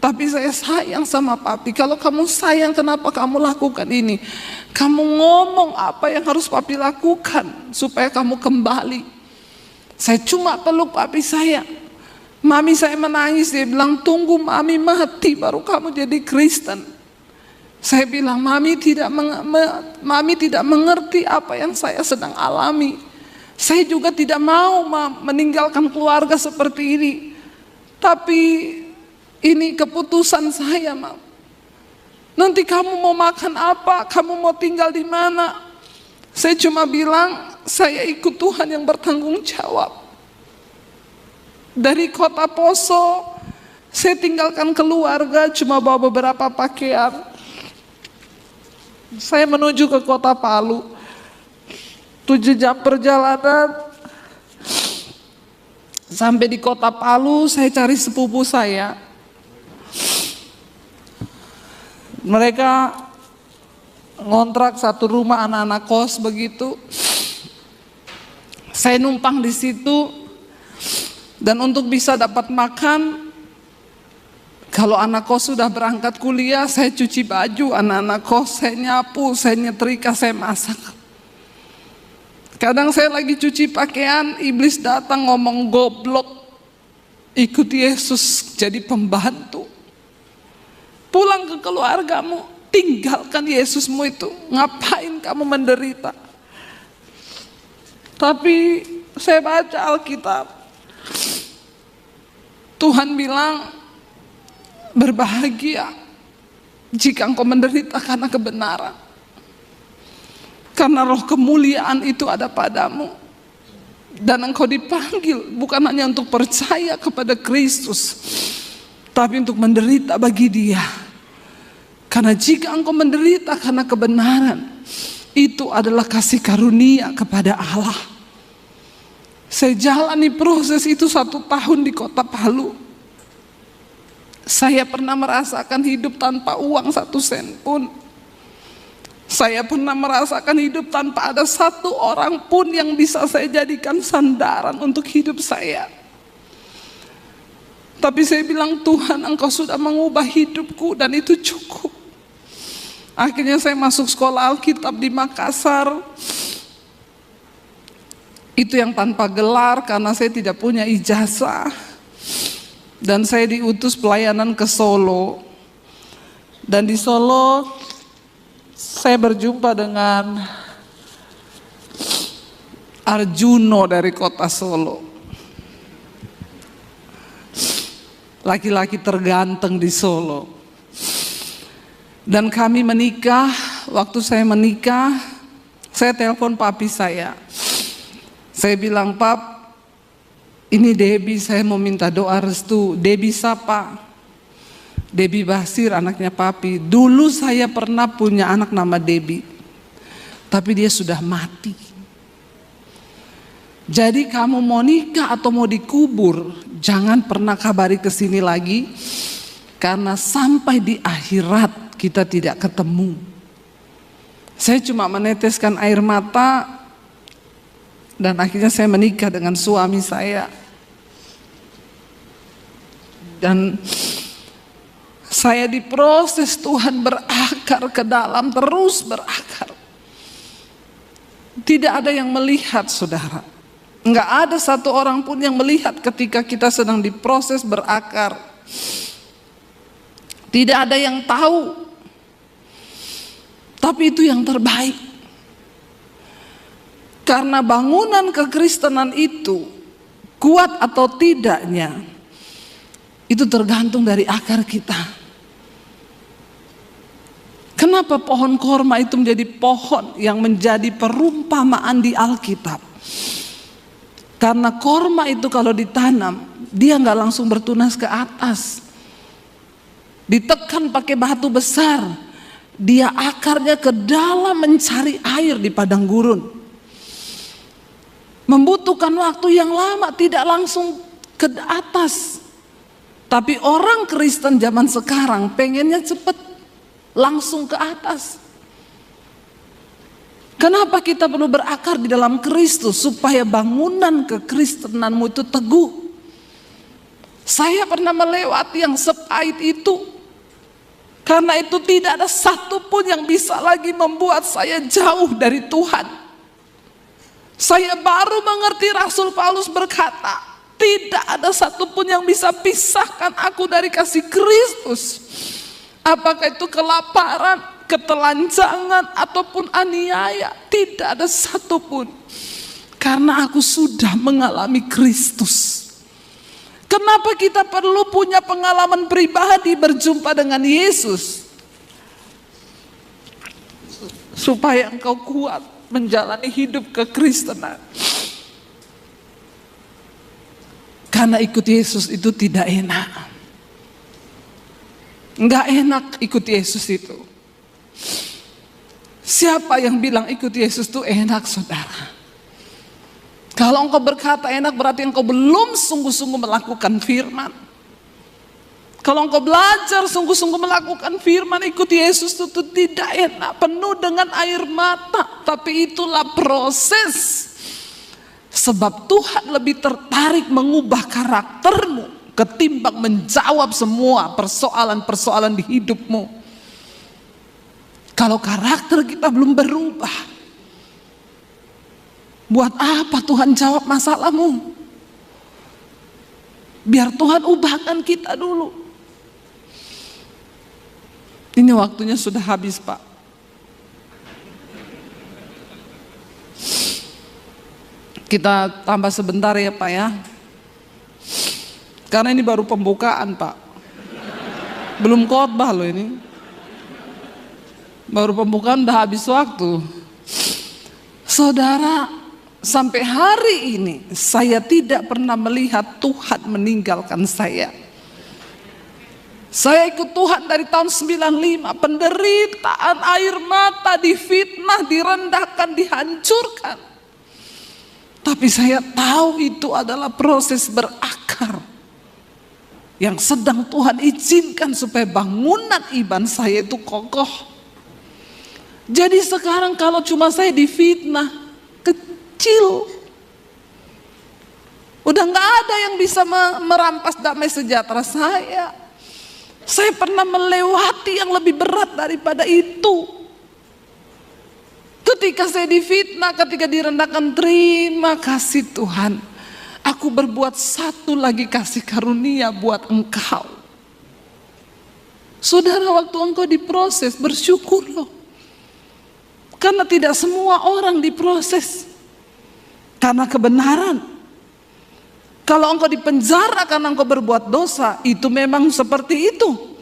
Tapi saya sayang sama papi. Kalau kamu sayang, kenapa kamu lakukan ini? Kamu ngomong apa yang harus papi lakukan supaya kamu kembali. Saya cuma peluk papi saya. Mami saya menangis, dia bilang, tunggu mami mati baru kamu jadi Kristen. Saya bilang, mami tidak mengerti apa yang saya sedang alami. Saya juga tidak mau meninggalkan keluarga seperti ini. Tapi ini keputusan saya, Mam. Nanti kamu mau makan apa? Kamu mau tinggal di mana? Saya cuma bilang, saya ikut Tuhan yang bertanggung jawab. Dari kota Poso, saya tinggalkan keluarga, cuma bawa beberapa pakaian. Saya menuju ke kota Palu. 7 jam perjalanan. Sampai di kota Palu, saya cari sepupu saya. Mereka ngontrak satu rumah anak-anak kos begitu. Saya numpang di situ. Dan untuk bisa dapat makan, kalau anak kos sudah berangkat kuliah, saya cuci baju anak-anak kos, saya nyapu, saya nyetrika, saya masak. Kadang saya lagi cuci pakaian, iblis datang ngomong, goblok, ikut Yesus jadi pembantu. Pulang ke keluargamu, tinggalkan Yesusmu itu. Ngapain kamu menderita? Tapi saya baca Alkitab, Tuhan bilang, berbahagia jika engkau menderita karena kebenaran. Karena roh kemuliaan itu ada padamu. Dan engkau dipanggil bukan hanya untuk percaya kepada Kristus, tapi untuk menderita bagi Dia. Karena jika engkau menderita karena kebenaran, itu adalah kasih karunia kepada Allah. Saya jalani proses itu 1 tahun di kota Palu. Saya pernah merasakan hidup tanpa uang 1 sen pun. Saya pernah merasakan hidup tanpa ada 1 orang pun yang bisa saya jadikan sandaran untuk hidup saya. Tapi saya bilang, Tuhan, engkau sudah mengubah hidupku dan itu cukup. Akhirnya saya masuk sekolah Alkitab di Makassar. Itu yang tanpa gelar karena saya tidak punya ijazah. Dan saya diutus pelayanan ke Solo. Dan di Solo saya berjumpa dengan Arjuno dari kota Solo. Laki-laki terganteng di Solo. Dan kami menikah. Waktu saya menikah, saya telepon papi saya. Saya bilang, Pap, ini Debbie, saya mau minta doa restu. Debbie siapa? Debbie Basir, anaknya papi. Dulu saya pernah punya anak nama Debbie, tapi dia sudah mati. Jadi kamu mau nikah atau mau dikubur, jangan pernah kabari ke sini lagi, karena sampai di akhirat kita tidak ketemu. Saya cuma meneteskan air mata. Dan akhirnya saya menikah dengan suami saya. Dan saya diproses, Tuhan berakar ke dalam, terus berakar. Tidak ada yang melihat, saudara. Enggak ada 1 orang pun yang melihat ketika kita sedang diproses berakar. Tidak ada yang tahu, tapi itu yang terbaik. Karena bangunan kekristenan itu kuat atau tidaknya, itu tergantung dari akar kita. Kenapa pohon korma itu menjadi pohon yang menjadi perumpamaan di Alkitab? Karena korma itu kalau ditanam, dia nggak langsung bertunas ke atas. Ditekan pakai batu besar, dia akarnya ke dalam mencari air di padang gurun. Membutuhkan waktu yang lama, tidak langsung ke atas. Tapi orang Kristen zaman sekarang pengennya cepat, langsung ke atas. Kenapa kita perlu berakar di dalam Kristus? Supaya bangunan kekristenanmu itu teguh. Saya pernah melewati yang sepahit itu. Karena itu tidak ada satupun yang bisa lagi membuat saya jauh dari Tuhan. Saya baru mengerti Rasul Paulus berkata, tidak ada satupun yang bisa pisahkan aku dari kasih Kristus. Apakah itu kelaparan, ketelanjangan, ataupun aniaya, tidak ada satupun. Karena aku sudah mengalami Kristus. Kenapa kita perlu punya pengalaman pribadi berjumpa dengan Yesus? Supaya engkau kuat menjalani hidup kekristenan. Karena ikut Yesus itu tidak enak. Enggak enak ikut Yesus itu. Siapa yang bilang ikut Yesus itu enak, saudara? Kalau engkau berkata enak, berarti engkau belum sungguh-sungguh melakukan firman. Kalau engkau belajar sungguh-sungguh melakukan firman, ikut Yesus itu tidak enak, penuh dengan air mata. Tapi itulah proses. Sebab Tuhan lebih tertarik mengubah karaktermu ketimbang menjawab semua persoalan-persoalan di hidupmu. Kalau karakter kita belum berubah, buat apa Tuhan jawab masalahmu? Biar Tuhan ubahkan kita dulu. Ini waktunya sudah habis, Pak. Kita tambah sebentar ya, Pak ya. Karena ini baru pembukaan, Pak. Belum khotbah loh ini. Baru pembukaan udah habis waktu. Saudara, sampai hari ini saya tidak pernah melihat Tuhan meninggalkan saya. Saya ikut Tuhan dari tahun 95, penderitaan, air mata, difitnah, direndahkan, dihancurkan. Tapi saya tahu itu adalah proses berakar yang sedang Tuhan izinkan supaya bangunan iman saya itu kokoh. Jadi sekarang kalau cuma saya difitnah, kecil, udah nggak ada yang bisa merampas damai sejahtera saya. Saya pernah melewati yang lebih berat daripada itu. Ketika saya difitnah, ketika direndahkan, terima kasih Tuhan, aku berbuat satu lagi kasih karunia buat engkau. Saudara, waktu engkau diproses, bersyukur loh. Karena tidak semua orang diproses karena kebenaran. Kalau engkau dipenjara karena engkau berbuat dosa, itu memang seperti itu.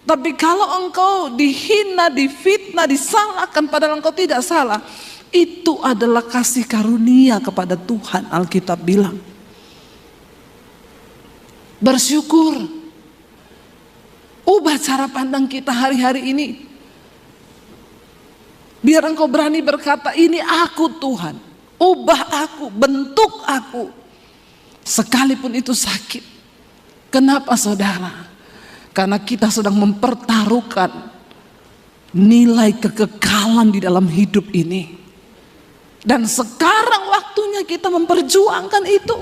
Tapi kalau engkau dihina, difitnah, disalahkan padahal engkau tidak salah, itu adalah kasih karunia kepada Tuhan. Alkitab bilang bersyukur. Ubah cara pandang kita hari-hari ini. Biar engkau berani berkata, ini aku Tuhan, ubah aku, bentuk aku. Sekalipun itu sakit. Kenapa saudara? Karena kita sedang mempertaruhkan nilai kekekalan di dalam hidup ini. Dan sekarang waktunya kita memperjuangkan itu.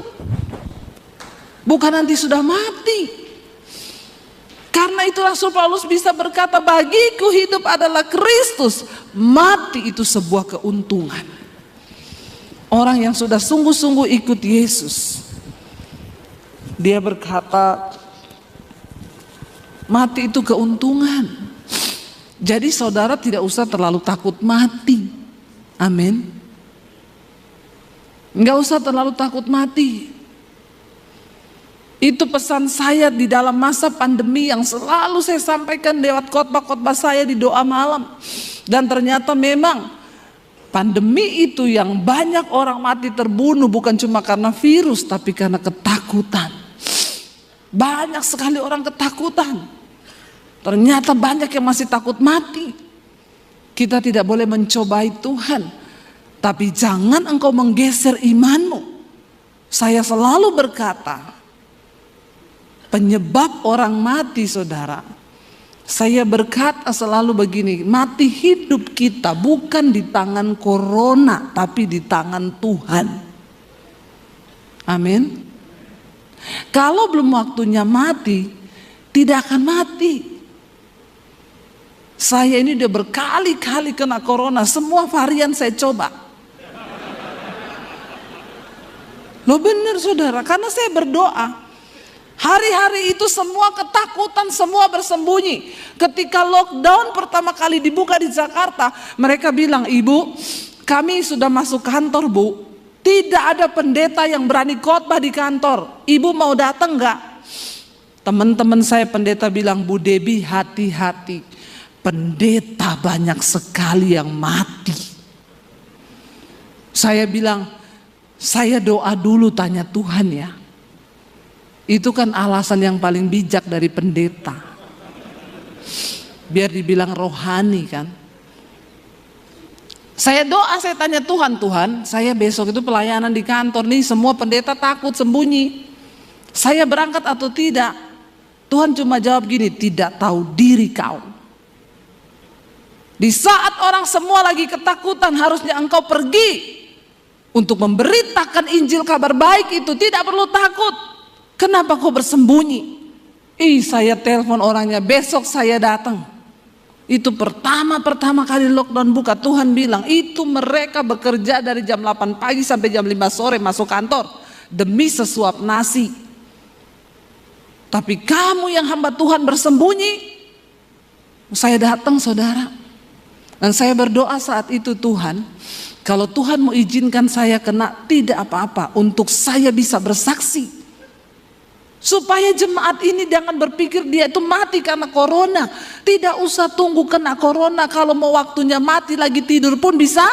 Bukan nanti sudah mati. Karena itu Rasul Paulus bisa berkata, bagiku hidup adalah Kristus, mati itu sebuah keuntungan. Orang yang sudah sungguh-sungguh ikut Yesus, dia berkata, Mati itu keuntungan. Jadi saudara tidak usah terlalu takut mati. Amin. Enggak usah terlalu takut mati. Itu pesan saya di dalam masa pandemi yang selalu saya sampaikan lewat khotbah-khotbah saya di doa malam. Dan ternyata memang pandemi itu yang banyak orang mati terbunuh bukan cuma karena virus tapi karena ketakutan. Banyak sekali orang ketakutan. Ternyata banyak yang masih takut mati. Kita tidak boleh mencobai Tuhan. Tapi jangan engkau menggeser imanmu. Saya selalu berkata, penyebab orang mati saudara, saya berkata selalu begini, mati hidup kita bukan di tangan corona tapi di tangan Tuhan. Amin. Kalau belum waktunya mati, tidak akan mati. Saya ini udah berkali-kali kena corona, semua varian saya coba. Loh benar saudara, karena saya berdoa. Hari-hari itu semua ketakutan, semua bersembunyi. Ketika lockdown pertama kali dibuka di Jakarta, mereka bilang, "Ibu, kami sudah masuk kantor, Bu. Tidak ada pendeta yang berani khotbah di kantor. Ibu mau datang enggak?" Teman-teman saya pendeta bilang, "Bu Debi, hati-hati. Pendeta banyak sekali yang mati." Saya bilang, "Saya doa dulu tanya Tuhan ya." Itu kan alasan yang paling bijak dari pendeta. Biar dibilang rohani kan. Saya doa, saya tanya Tuhan, "Tuhan, saya besok itu pelayanan di kantor nih, semua pendeta takut sembunyi. Saya berangkat atau tidak?" Tuhan cuma jawab gini, "Tidak tahu diri kau." Di saat orang semua lagi ketakutan, harusnya engkau pergi untuk memberitakan Injil kabar baik itu, tidak perlu takut. Kenapa kau bersembunyi? Saya telepon orangnya, besok saya datang. Itu pertama kali lockdown buka, Tuhan bilang itu mereka bekerja dari jam 8 pagi sampai jam 5 sore masuk kantor demi sesuap nasi. Tapi kamu yang hamba Tuhan bersembunyi. Saya datang saudara. Dan saya berdoa saat itu, Tuhan, kalau Tuhan mau izinkan saya kena, tidak apa-apa, untuk saya bisa bersaksi. Supaya jemaat ini jangan berpikir dia itu mati karena corona. Tidak usah tunggu kena corona, kalau mau waktunya mati lagi tidur pun bisa.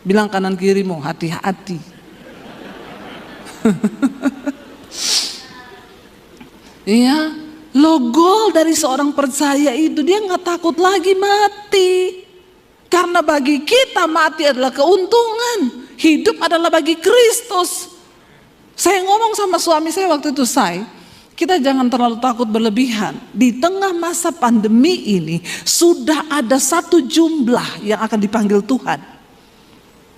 Bilang kanan kirimu, hati-hati. Iya, logo dari seorang percaya itu dia nggak takut lagi mati. Karena bagi kita mati adalah keuntungan, hidup adalah bagi Kristus. Saya ngomong sama suami saya waktu itu, kita jangan terlalu takut berlebihan. Di tengah masa pandemi ini sudah ada satu jumlah yang akan dipanggil Tuhan.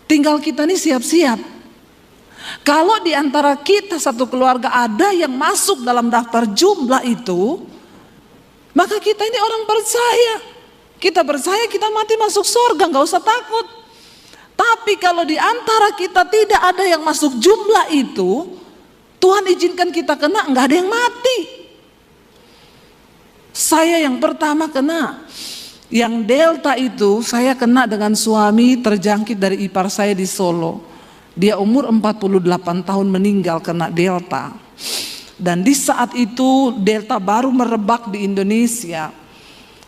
Tinggal kita nih siap-siap. Kalau di antara kita satu keluarga ada yang masuk dalam daftar jumlah itu, maka kita ini orang percaya. Kita percaya kita mati masuk surga, gak usah takut. Tapi kalau di antara kita tidak ada yang masuk jumlah itu, Tuhan izinkan kita kena, nggak ada yang mati. Saya yang pertama kena, yang delta itu saya kena dengan suami, terjangkit dari ipar saya di Solo. Dia umur 48 tahun meninggal kena delta. Dan di saat itu delta baru merebak di Indonesia.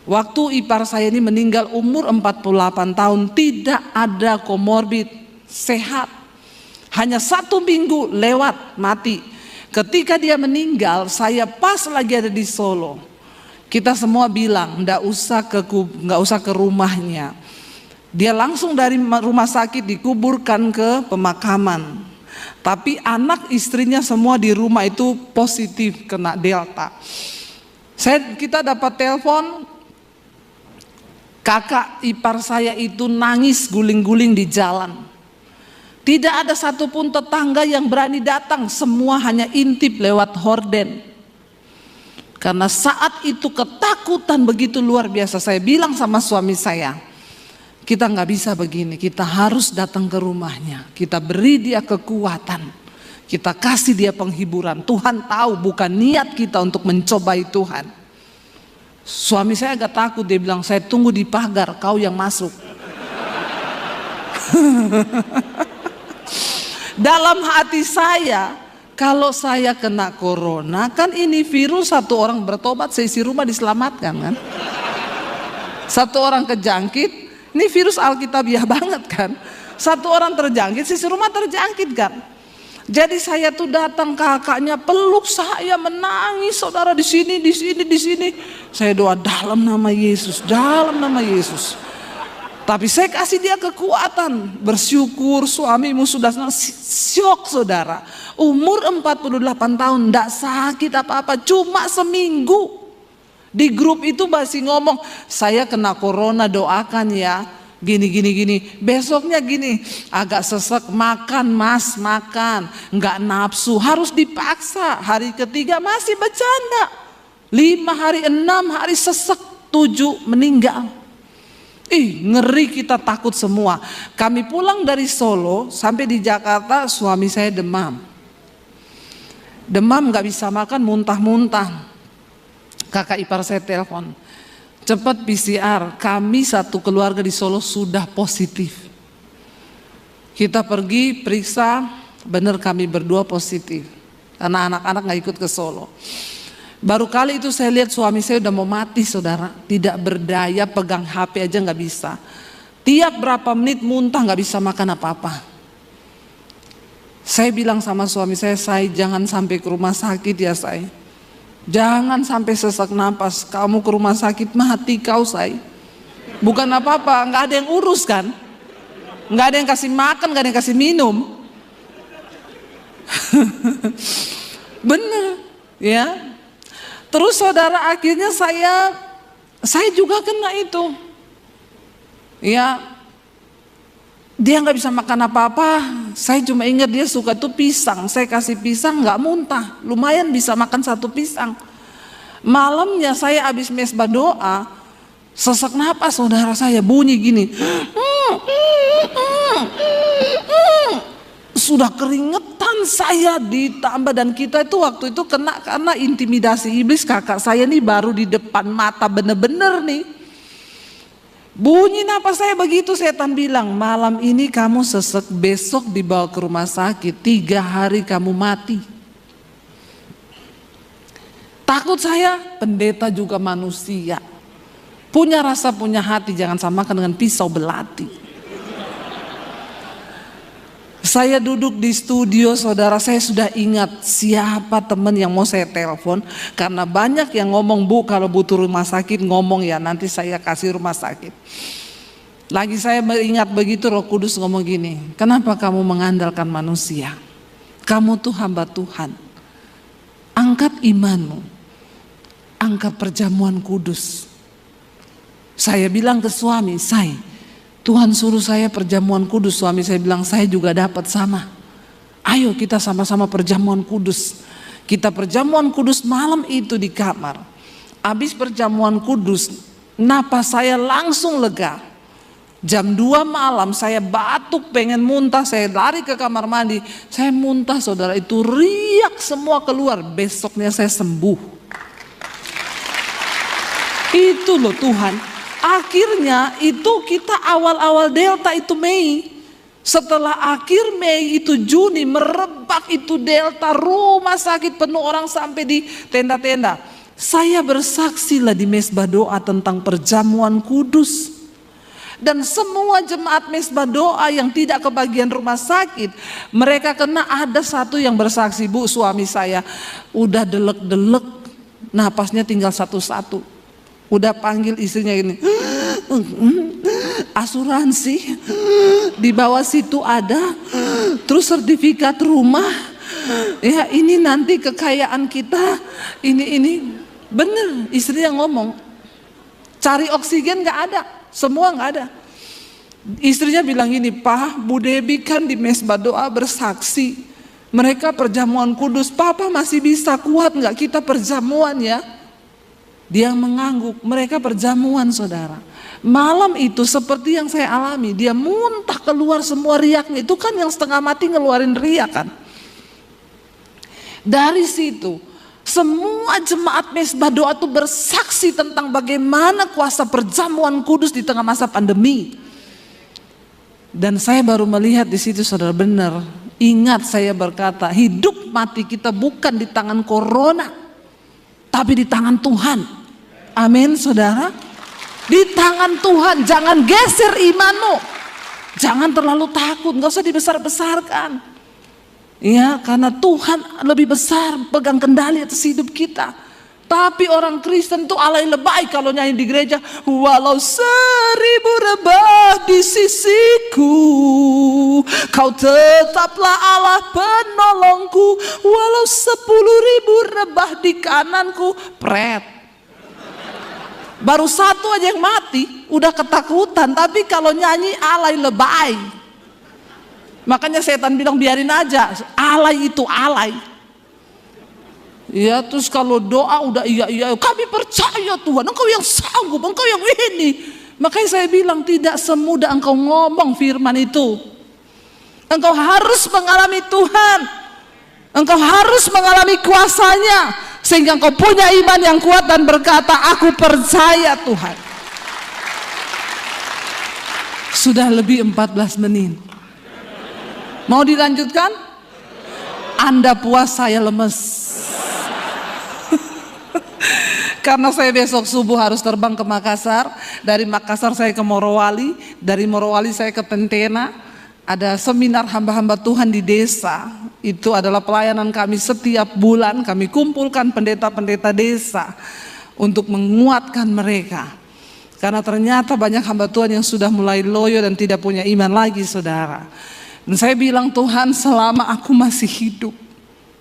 Waktu ipar saya ini meninggal umur 48 tahun, tidak ada komorbid, sehat. Hanya 1 minggu lewat mati. Ketika dia meninggal, saya pas lagi ada di Solo. Kita semua bilang nggak usah ke rumahnya. Dia langsung dari rumah sakit dikuburkan ke pemakaman. Tapi anak istrinya semua di rumah itu positif kena delta. Kita dapat telepon. Kakak ipar saya itu nangis guling-guling di jalan. Tidak ada satupun tetangga yang berani datang, semua hanya intip lewat horden. Karena saat itu ketakutan begitu luar biasa. Saya bilang sama suami saya, kita nggak bisa begini, kita harus datang ke rumahnya. Kita beri dia kekuatan, Kita kasih dia penghiburan. Tuhan tahu bukan niat kita untuk mencobai Tuhan. Suami saya agak takut, dia bilang, saya tunggu di pagar, kau yang masuk. Dalam hati saya, kalau saya kena corona, kan ini virus, satu orang bertobat, seisi rumah diselamatkan kan. Satu orang kejangkit, ini virus alkitabiah banget kan. Satu orang terjangkit, seisi rumah terjangkit kan. Jadi saya tuh datang, kakaknya peluk saya, menangis, saudara, di sini. Saya doa dalam nama Yesus, dalam nama Yesus. Tapi saya kasih dia kekuatan. Bersyukur suamimu sudah syok, saudara. Umur 48 tahun, tidak sakit apa-apa, cuma seminggu. Di grup itu masih ngomong, saya kena corona, doakan ya. Gini. Besoknya gini, agak sesek, makan mas, makan. Nggak nafsu, harus dipaksa. Hari ketiga masih bercanda. 5 hari, 6 hari sesek, 7 meninggal. Ngeri, kita takut semua. Kami pulang dari Solo sampai di Jakarta, suami saya demam. Demam, gak bisa makan, muntah-muntah. Kakak ipar saya telepon, cepat PCR. Kami satu keluarga di Solo sudah positif. Kita pergi periksa, benar kami berdua positif. Karena anak-anak gak ikut ke Solo. Baru kali itu saya lihat suami saya udah mau mati, saudara. Tidak berdaya, pegang HP aja gak bisa. Tiap berapa menit muntah, gak bisa makan apa-apa. Saya bilang sama suami saya jangan sampai ke rumah sakit ya saya. Jangan sampai sesak napas, kamu ke rumah sakit mati kau saya. Bukan apa-apa, gak ada yang urus kan. Gak ada yang kasih makan, gak ada yang kasih minum. Bener ya. Terus saudara, akhirnya saya juga kena itu. Ya, dia nggak bisa makan apa-apa. Saya cuma ingat dia suka tuh pisang. Saya kasih pisang nggak muntah, lumayan bisa makan 1 pisang. Malamnya saya habis mesbah doa, sesak napas saudara, saya bunyi gini. Sudah keringetan saya ditambah, dan kita itu waktu itu kena karena intimidasi iblis. Kakak saya nih baru di depan mata bener-bener nih. Bunyi napas saya begitu, setan bilang, malam ini kamu sesek, besok dibawa ke rumah sakit, 3 hari kamu mati. Takut saya, pendeta juga manusia. Punya rasa, punya hati, jangan samakan dengan pisau belati. Saya duduk di studio, saudara, saya sudah ingat siapa teman yang mau saya telepon. Karena banyak yang ngomong, Bu kalau butuh rumah sakit ngomong ya, nanti saya kasih rumah sakit. Lagi saya ingat begitu, Roh Kudus ngomong gini, kenapa kamu mengandalkan manusia? Kamu tuh hamba Tuhan. Angkat imanmu, angkat perjamuan kudus. Saya bilang ke suami, Tuhan suruh saya perjamuan kudus. Suami saya bilang, saya juga dapat sama. Ayo kita sama-sama perjamuan kudus. Kita perjamuan kudus malam itu di kamar. Habis perjamuan kudus, napas saya langsung lega. Jam 2 malam saya batuk, pengen muntah. Saya lari ke kamar mandi. Saya muntah, saudara, itu riak semua keluar. Besoknya saya sembuh. Itu loh Tuhan. Akhirnya itu kita awal-awal Delta itu Mei. Setelah akhir Mei itu Juni, merebak itu Delta, rumah sakit penuh orang sampai di tenda-tenda. Saya bersaksi lah di mesbah doa tentang perjamuan kudus. Dan semua jemaat mesbah doa yang tidak kebagian rumah sakit, mereka kena. Ada satu yang bersaksi, Bu, suami saya udah delek-delek, napasnya tinggal satu-satu. Udah panggil istrinya ini, asuransi di bawah situ ada, terus sertifikat rumah, ya ini nanti kekayaan kita, ini bener. Istri yang ngomong, cari oksigen nggak ada, semua nggak ada. Istrinya bilang gini, Pak, Bu Debi kan di mesbah doa bersaksi, mereka perjamuan kudus, Papa masih bisa kuat nggak kita perjamuan ya? Dia mengangguk, mereka perjamuan, saudara. Malam itu seperti yang saya alami, dia muntah keluar semua riaknya. Itu kan yang setengah mati ngeluarin riak kan. Dari situ semua jemaat Mesbah Doa itu bersaksi tentang bagaimana kuasa perjamuan kudus di tengah masa pandemi. Dan saya baru melihat di situ, saudara, benar. Ingat saya berkata, hidup mati kita bukan di tangan corona, tapi di tangan Tuhan. Amin, saudara. Di tangan Tuhan. Jangan geser imanmu. Jangan terlalu takut, gak usah dibesar-besarkan. Ya, karena Tuhan lebih besar pegang kendali atas hidup kita. Tapi orang Kristen tuh alay lebay kalau nyanyi di gereja. Walau 1000 rebah di sisiku, kau tetaplah Allah penolongku. Walau 10.000 rebah di kananku. Pret. Baru satu aja yang mati udah ketakutan. Tapi kalau nyanyi alay lebay. Makanya setan bilang biarin aja, alay itu alay. Ya, terus kalau doa udah iya, kami percaya Tuhan, Engkau yang sanggup, Engkau yang ini. Makanya saya bilang tidak semudah engkau ngomong firman itu. Engkau harus mengalami Tuhan. Engkau harus mengalami kuasanya, sehingga engkau punya iman yang kuat dan berkata, aku percaya Tuhan. Sudah lebih 14 menit. Mau dilanjutkan? Anda puas, saya lemes. Karena saya besok subuh harus terbang ke Makassar. Dari Makassar saya ke Morowali. Dari Morowali saya ke Pentena. Ada seminar hamba-hamba Tuhan di desa. Itu adalah pelayanan kami setiap bulan. Kami kumpulkan pendeta-pendeta desa untuk menguatkan mereka. Karena ternyata banyak hamba Tuhan yang sudah mulai loyo dan tidak punya iman lagi, saudara. Dan saya bilang, Tuhan, selama aku masih hidup,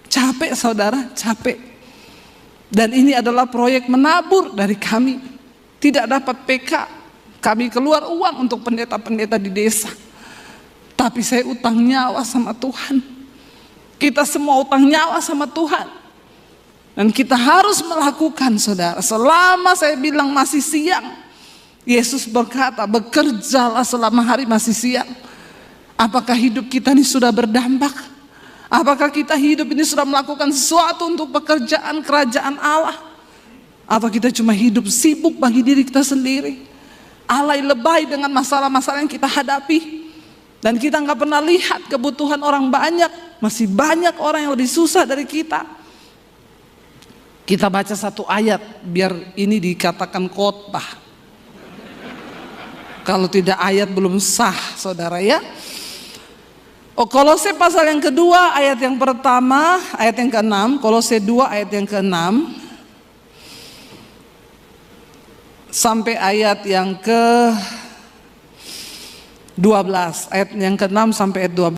capek saudara, capek. Dan ini adalah proyek menabur dari kami. Tidak dapat PK, kami keluar uang untuk pendeta-pendeta di desa. Tapi saya utang nyawa sama Tuhan. Kita semua utang nyawa sama Tuhan. Dan kita harus melakukan, saudara. Selama saya bilang masih siang, Yesus berkata, bekerjalah selama hari masih siang. Apakah hidup kita ini sudah berdampak? Apakah kita hidup ini sudah melakukan sesuatu untuk pekerjaan kerajaan Allah? Atau kita cuma hidup sibuk bagi diri kita sendiri? Alay lebay dengan masalah-masalah yang kita hadapi. Dan kita nggak pernah lihat kebutuhan orang banyak. Masih banyak orang yang lebih susah dari kita. Kita baca satu ayat biar ini dikatakan khotbah. Kalau tidak ayat belum sah, saudara, ya. Kolose pasal yang kedua ayat yang pertama, ayat yang ke-6. Kolose 2 ayat yang ke-6 sampai ayat yang ke-12. Ayat yang ke-6 sampai ayat 12.